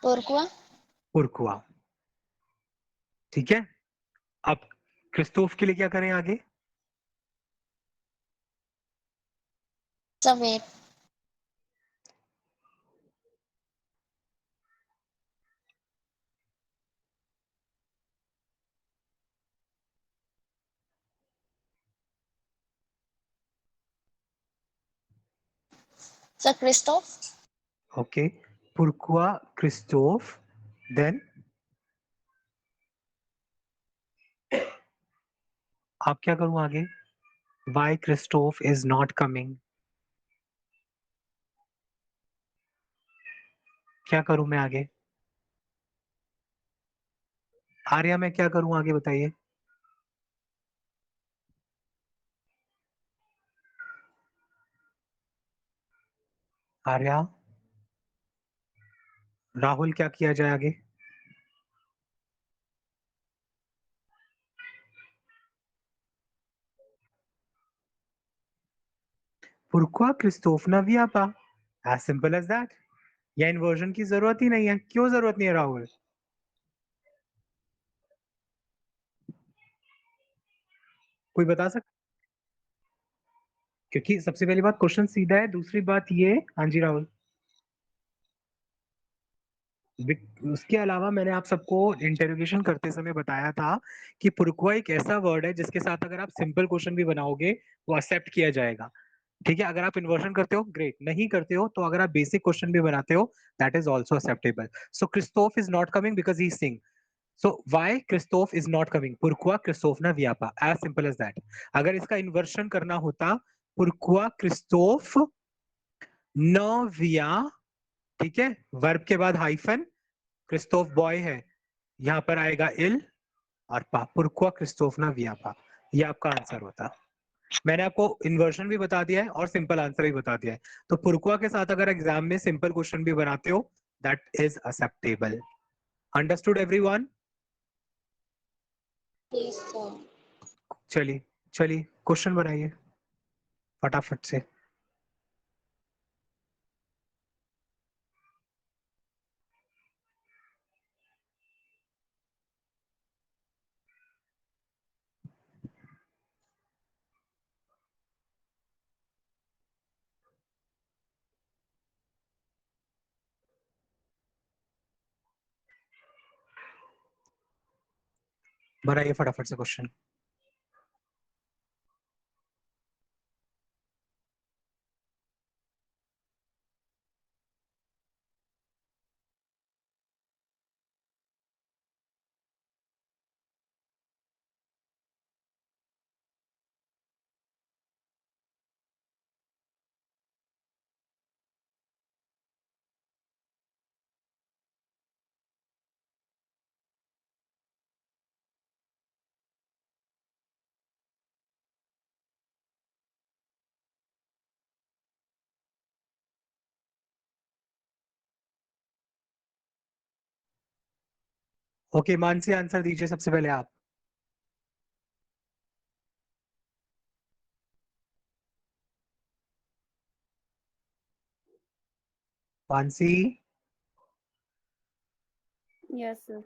C: Pourquoi?
A: पुरकुआ. ठीक है. अब क्रिस्टोफ के लिए क्या करें आगे?
C: Saver. Sir Christoph?
A: ओके. पुरकुआ क्रिस्टोफ. देन आप क्या करूं आगे? Why Christoph is not coming? क्या करूं मैं आगे? आर्या मैं क्या करूं आगे बताइए? आर्या, राहुल क्या किया जाए आगे? पुरकुआ क्रिस्टोफ ना वियापा. As simple as that. या इन्वर्जन की जरूरत ही नहीं है. क्यों जरूरत नहीं है राहुल? कोई बता सकता? क्योंकि सबसे पहली बात क्वेश्चन सीधा है. दूसरी बात ये, हाँ जी राहुल, उसके अलावा मैंने आप सबको इंटरोगेशन करते समय बताया था कि पुरकुआ एक ऐसा वर्ड है जिसके साथ अगर आप सिंपल क्वेश्चन भी बनाओगे वो एक्सेप्ट किया जाएगा. ठीक है. अगर आप इन्वर्जन करते हो ग्रेट, नहीं करते हो तो अगर आप बेसिक क्वेश्चन भी बनाते हो that is also acceptable. So Christophe is not coming because he sing. So why Christophe is not coming? पुरकुआ क्रिस्टोफ ना वियापा. As simple as that. अगर इसका इन्वर्शन करना होता पुरकुआ क्रिस्टोफ न विया, ठीक है, वर्ब के बाद हाइफन, क्रिस्टोफ बॉय है, यहाँ पर आएगा इल और पा. पुरकुआ क्रिस्टोफ ना वियापा. ये आपका आंसर होता. मैंने आपको इन्वर्शन भी बता दिया है और सिंपल आंसर भी बता दिया है. तो पुरकुआ के साथ अगर एग्जाम में सिंपल क्वेश्चन भी बनाते हो that is acceptable. Understood everyone?
C: Yes, sir.
A: चलिए चलिए क्वेश्चन बनाइए फटाफट से. बनाइए फटाफट से क्वेश्चन. ओके मानसी आंसर दीजिए सबसे पहले आप. मानसी.
I: Yes sir.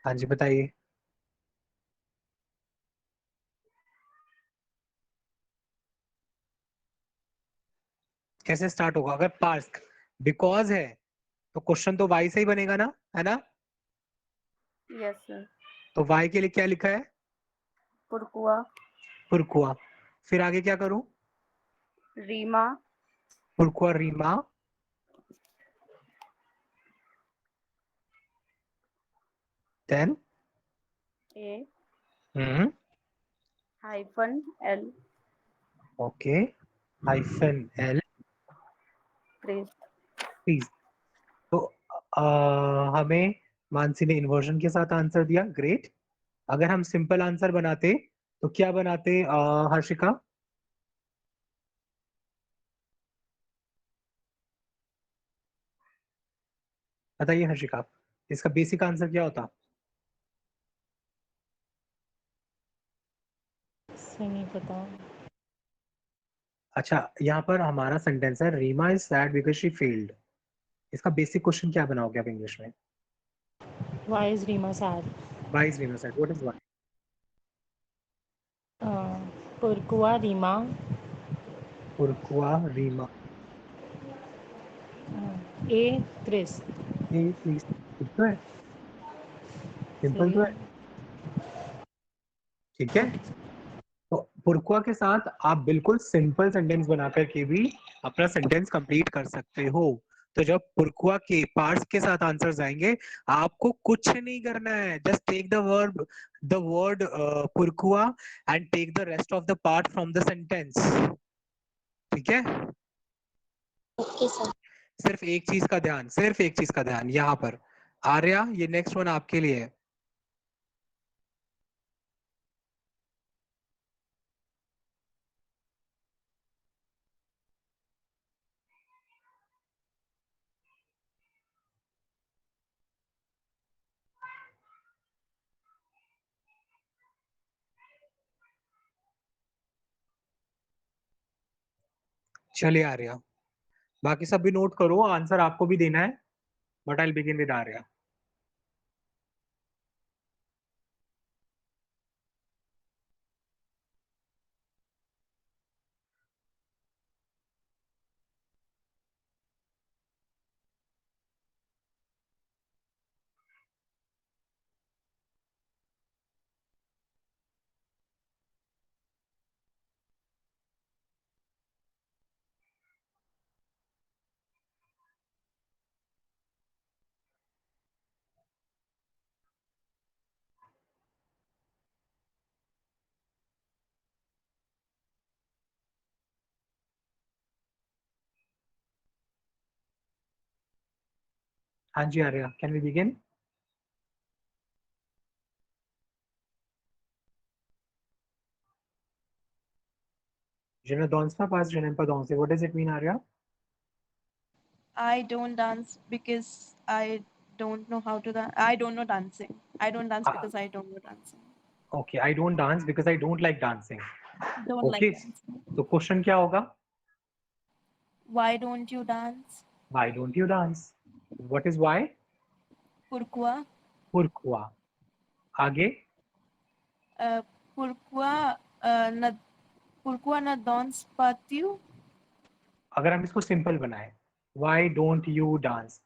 A: हाँ जी बताइए. कैसे स्टार्ट होगा? अगर पास्ट बिकॉज है तो क्वेश्चन तो वाई से ही बनेगा ना, है ना?
I: Yes sir.
A: तो वाई के लिए क्या लिखा है?
I: पुरकुआ.
A: पुरकुआ. फिर आगे क्या करूं?
I: रीमा.
A: पुरकुआ Reema. Then
I: E. Hyphen L.
A: Okay. Hyphen L.
I: Press.
A: Please. तो हमें मानसी ने इन्वर्जन के साथ आंसर दिया. ग्रेट. अगर हम सिंपल आंसर बनाते तो क्या बनाते हर्षिका? बताइए हर्षिका, इसका बेसिक आंसर क्या होता?
E: से नहीं पता।
A: अच्छा, यहाँ पर हमारा सेंटेंस है Reema is sad because she failed. इसका बेसिक क्वेश्चन क्या बनाओगे आप इंग्लिश में?
E: Why is Reema sad?
A: Why is Reema sad? What is why?
E: पुरकुआ रीमा
A: पुरकुआ रीमा
E: ए क्रिस।
A: ए प्लीज, ठीक तो है, सिंपल
E: सही
A: तो
E: है।
A: है, ठीक है।
E: ओके।
A: तो पुरकुआ के साथ आप बिल्कुल सिंपल सेंटेंस बना करके भी अपना सेंटेंस कंप्लीट कर सकते हो। तो जब पुरकुआ के पार्ट्स के साथ आंसर्स आएंगे, आपको कुछ नहीं करना है, जस्ट टेक द वर्ड पुरकुआ and take the rest of the part from the sentence, ठीक है।
C: Okay sir.
A: सिर्फ एक चीज का ध्यान, सिर्फ एक चीज का ध्यान यहाँ पर। आर्या, ये नेक्स्ट वन आपके लिए है। चलिए आर्या, बाकी सब भी नोट करो, आंसर आपको भी देना है, but I begin with Arya. हाँ जी Arya, can we begin? Je ne danse pas parce que je n'aime pas danser. What does it mean, Arya?
F: I don't dance because I don't know how to dance. I don't know dancing. I don't dance because I don't know dancing.
A: Okay, I don't dance because I don't like dancing.
F: Don't like
A: Okay,
F: dancing.
A: तो क्वेश्चन क्या होगा?
F: Why don't you dance?
A: Why don't you dance? What is why?
F: Pourquoi?
A: Pourquoi? आगे?
F: Pourquoi na pourquoi na danse pas tu?
A: अगर हम इसको सिंपल बनाए, Why don't you dance?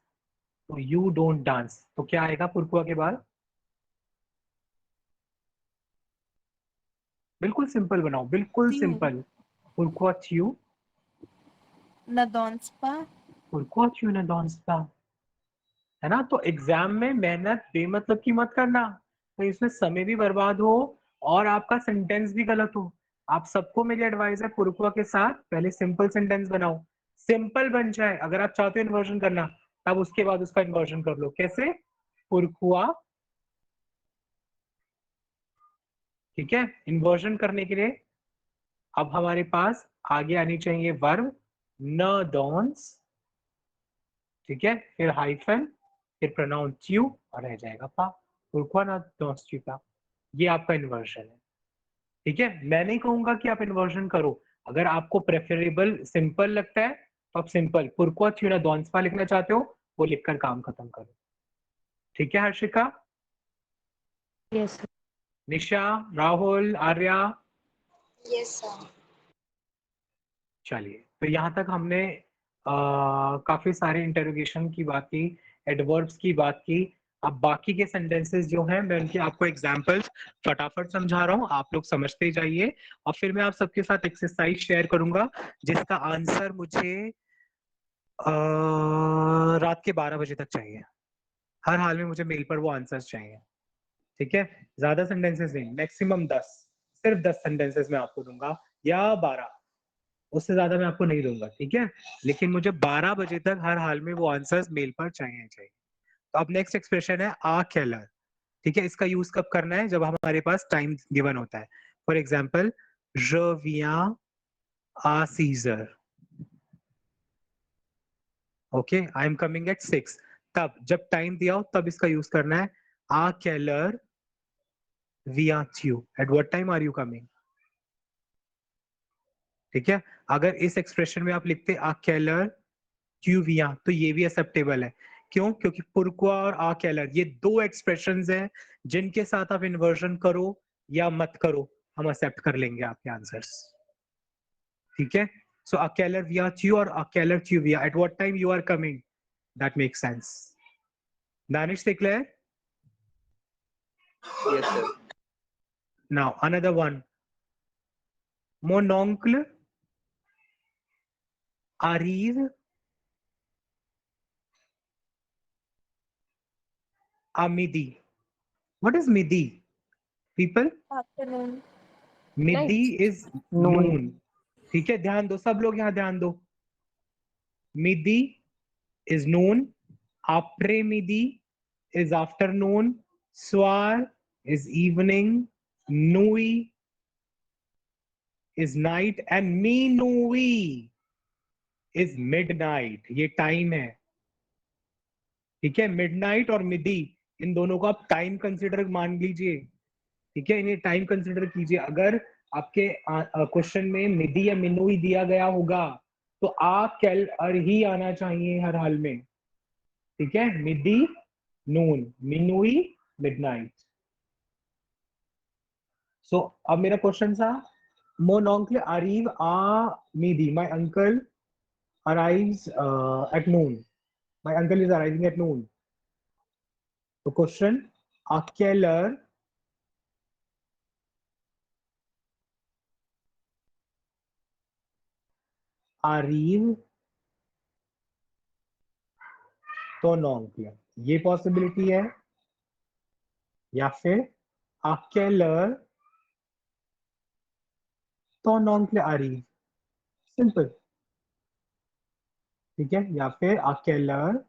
A: तो you don't dance, तो क्या आएगा pourquoi के बाद? बिल्कुल सिंपल बनाओ, बिल्कुल
F: Tu
A: simple. Pourquoi tu?
F: ne danse pas?
A: Pourquoi tu ne danses pas? है ना? तो एग्जाम में मेहनत बेमतलब की मत करना, तो इसमें समय भी बर्बाद हो और आपका सेंटेंस भी गलत हो। आप सबको मेरी एडवाइस है, पुरकुआ के साथ पहले सिंपल सेंटेंस बनाओ, सिंपल बन जाए। अगर आप चाहते हो इन्वर्जन करना, तब उसके बाद उसका इन्वर्जन कर लो। कैसे? पुरकुआ, ठीक है। इन्वर्जन करने के लिए अब हमारे पास आगे आनी चाहिए वर्ब न डॉन्स, ठीक है, फिर हाइफन, फिर प्रोनाउन ट्यू और रह जाएगा पा। पुरकुआ न डॉन्स ट्यू पा, ये आपका इन्वर्जन है, ठीक है। मैं नहीं कहूंगा कि आप इन्वर्जन करो, अगर आपको प्रेफरेबल सिंपल लगता है तो आप सिंपल पुरकुआ ट्यूना डॉन्सपा लिखना चाहते हो, वो लिखकर काम खत्म करो, ठीक है हर्षिका?
E: यस।
A: निशा, राहुल, आर्या,
C: यस सर।
A: चलिए, तो यहाँ तक हमने काफी सारे इंटरोगेशन की बात की, एडवर्ब्स की बात की। अब बाकी के सेंटेंसेस जो हैं, मैं उनके आपको एग्जांपल्स फटाफट समझा रहा हूँ, आप लोग समझते जाइए, और फिर मैं आप सबके साथ एक्सरसाइज शेयर करूंगा जिसका आंसर मुझे रात के 12 बजे तक चाहिए। हर हाल में मुझे मेल पर वो आंसर्स चाहिए, ठीक है। ज्यादा सेंटेंसेस नहीं, मैक्सिमम 10, सिर्फ 10 सेंटेंसेस मैं आपको दूंगा या 12, उससे ज्यादा मैं आपको नहीं दूंगा, ठीक है। लेकिन मुझे 12 बजे तक हर हाल में वो आंसर्स मेल पर चाहिए। तो अब नेक्स्ट एक्सप्रेशन है आ केलर, ठीक है। इसका यूज कब करना है? जब हमारे पास टाइम गिवन होता है। For example, je viens à 6 heures, okay, I am coming at 6। तब जब टाइम दिया हो तब इसका यूज करना है. आ केलर विया त्यू, at what time are you coming. ठीक है, अगर इस एक्सप्रेशन में आप लिखते आ केलर त्यू विया तो ये भी एक्सेप्टेबल है. क्यों? क्योंकि पुरक्वा और आ केलर ये दो एक्सप्रेशंस हैं जिनके साथ आप इन्वर्जन करो या मत करो हम एक्सेप्ट कर लेंगे आपके आंसर्स. ठीक है, सो आ केलर विया त्यू और आ केलर त्यू विया, at what time you are coming, that makes sense. Danish declare.
G: Yes, sir.
A: Now another one. Mon oncle arrive à midi. What is midi, people?
F: Afternoon.
A: Midi is noon. ठीक है, ध्यान दो सब लोग, यहाँ ध्यान दो. Midi is noon. Après midi is afternoon. Soir is evening. Nuit is night and minuit is midnight. ये टाइम है. ठीक है, मिडनाइट और मिडी इन दोनों को आप टाइम कंसीडर मान लीजिए. ठीक है, इन्हें टाइम कंसीडर कीजिए. अगर आपके क्वेश्चन में मिडी या मिनुई दिया गया होगा तो आ कैल अर ही आना चाहिए हर हाल में. ठीक है, मिडी नून, मिनुई मिडनाइट. सो अब मेरा क्वेश्चन था, मोन ऑन्कल अरीव आ मिडी, my uncle arrives at noon. My uncle is arriving at noon. तो क्वेश्चन, आ केलर arrive ton oncle, ये पॉसिबिलिटी है. या फिर à quelle heure ton oncle arrive, simple. ठीक है, या फिर à quelle heure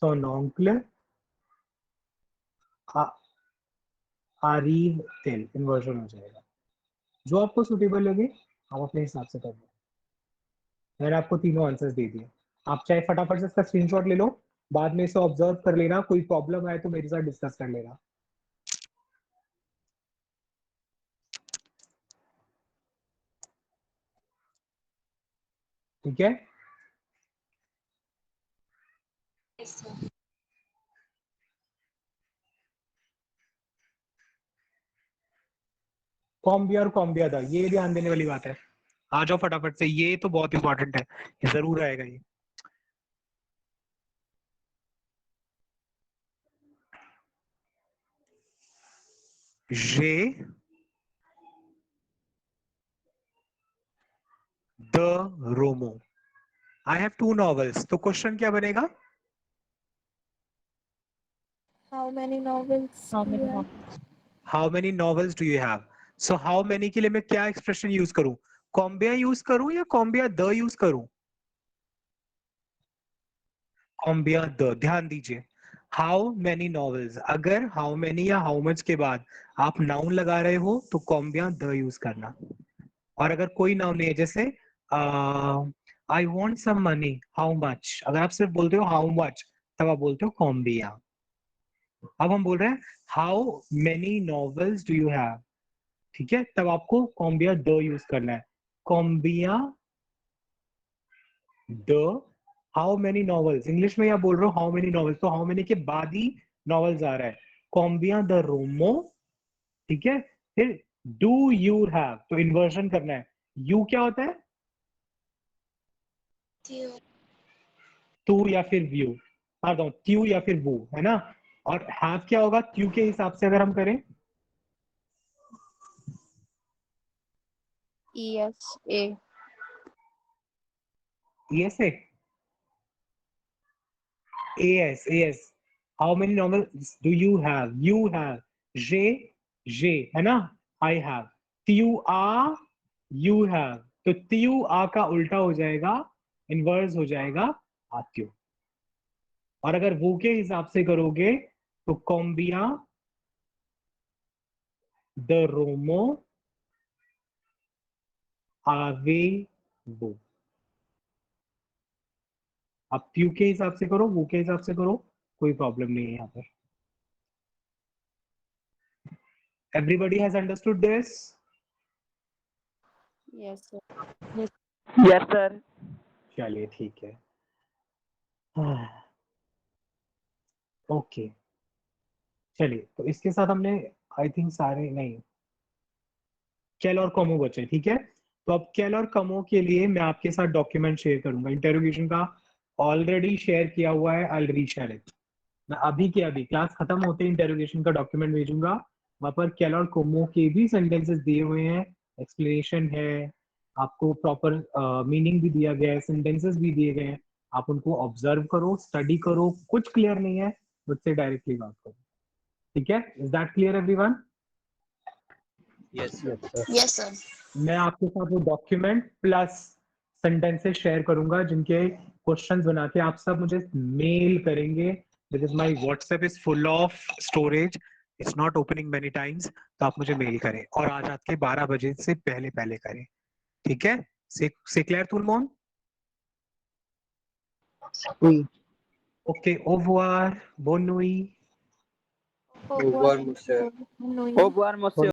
A: ton oncle arrive tel, inversion हो जाएगा. जो आपको सुटेबल लगे आप अपने हिसाब से कर लो. मैंने आपको तीनों आंसर्स दे दिए. आप चाहे फटाफट से इसका स्क्रीनशॉट ले लो, बाद में इसे ऑब्जर्व कर लेना, कोई प्रॉब्लम आए तो मेरे साथ डिस्कस कर लेना. ठीक है,
C: Yes, sir.
A: कॉम्बिया और कॉम्बिया दा, ये ध्यान देने वाली बात है. आ जाओ फटाफट से, ये तो बहुत इंपॉर्टेंट है, ये जरूर आएगा ये. J'ai the Romo. I have two novels. तो क्वेश्चन क्या बनेगा?
F: How many novels do you have?
A: How many novels do you have? So how many के लिए मैं क्या एक्सप्रेशन यूज करूं? कॉम्बिया यूज करूं या कॉम्बिया द यूज करूं? कॉम्बिया द. ध्यान दीजिए, हाउ मेनी नॉवेल्स, अगर हाउ मेनी या हाउ मच के बाद आप नाउन लगा रहे हो तो कॉम्बिया द यूज करना. और अगर कोई नाउन नहीं है, जैसे I want some money, how much, अगर आप सिर्फ बोलते हो हाउ मच तब आप बोलते हो कॉम्बिया. अब हम बोल रहे हैं how many novels do you have. ठीक है, तब आपको कॉम्बिया द यूज करना है. कॉम्बिया द हाउ मेनी नॉवेल्स. इंग्लिश में आप बोल रहे हो हाउ मेनी नॉवेल्स, तो हाउ मेनी के बाद ही नॉवेल्स आ रहा है. कॉम्बिया द रोमो. ठीक है, फिर डू यू हैव, तो इन्वर्जन करना है. यू क्या होता है?
C: Theo.
A: तू या फिर व्यू, पार्डन, त्यू या फिर वो, है ना. और हैव क्या होगा त्यू के हिसाब से अगर हम करें?
F: ESA.
A: ESA. AS. How many novels do you have? You have. J, है ना. I have. त्यू uh, you have. तो त्यू आ का उल्टा हो जाएगा, इनवर्स हो जाएगा आत्यू. और अगर वो के हिसाब से करोगे तो कॉम्बिया द रोमो आवे वो. आप ट्यू के हिसाब से करो, वो के हिसाब से करो, कोई प्रॉब्लम नहीं है यहाँ पर। Everybody has understood this?
I: Yes, sir.
D: Yes sir.
A: चलिए ठीक है। ओके चलिए, तो इसके साथ हमने आई थिंक सारे नहीं, कैल और कमो बचे, ठीक है। तो अब कैल और कमो के लिए मैं आपके साथ डॉक्यूमेंट शेयर करूंगा, इंटरोगेशन का ऑलरेडी शेयर किया हुआ है, आई विल रीशेयर इट। मैं अभी के अभी क्लास खत्म होते ही इंटरोगेशन का डॉक्यूमेंट भेजूंगा, वहां पर कैल और कमो के भी सेंटेंसेस दिए हुए हैं, एक्सप्लेनेशन है, आपको प्रॉपर मीनिंग भी दिया गया है, सेंटेंसेस भी दिए गए हैं, आप उनको ऑब्जर्व करो, स्टडी करो, कुछ क्लियर नहीं है मुझसे डायरेक्टली बात करो, ठीक है। Is that clear everyone?
G: Yes
C: yes sir.
A: मैं आपके साथ वो डॉक्यूमेंट प्लस सेंटेंसेस शेयर करूंगा जिनके क्वेश्चंस बना के आप सब मुझे मेल करेंगे, because my WhatsApp is full of storage, it's not opening many times. तो आप मुझे मेल करें और आज रात के 12 बजे से पहले पहले करें, ठीक है। C'est clair tout le monde?
B: Oui.
A: Ok, au revoir, bonne nuit.
G: Au revoir, monsieur.
F: No,
D: Au revoir, monsieur.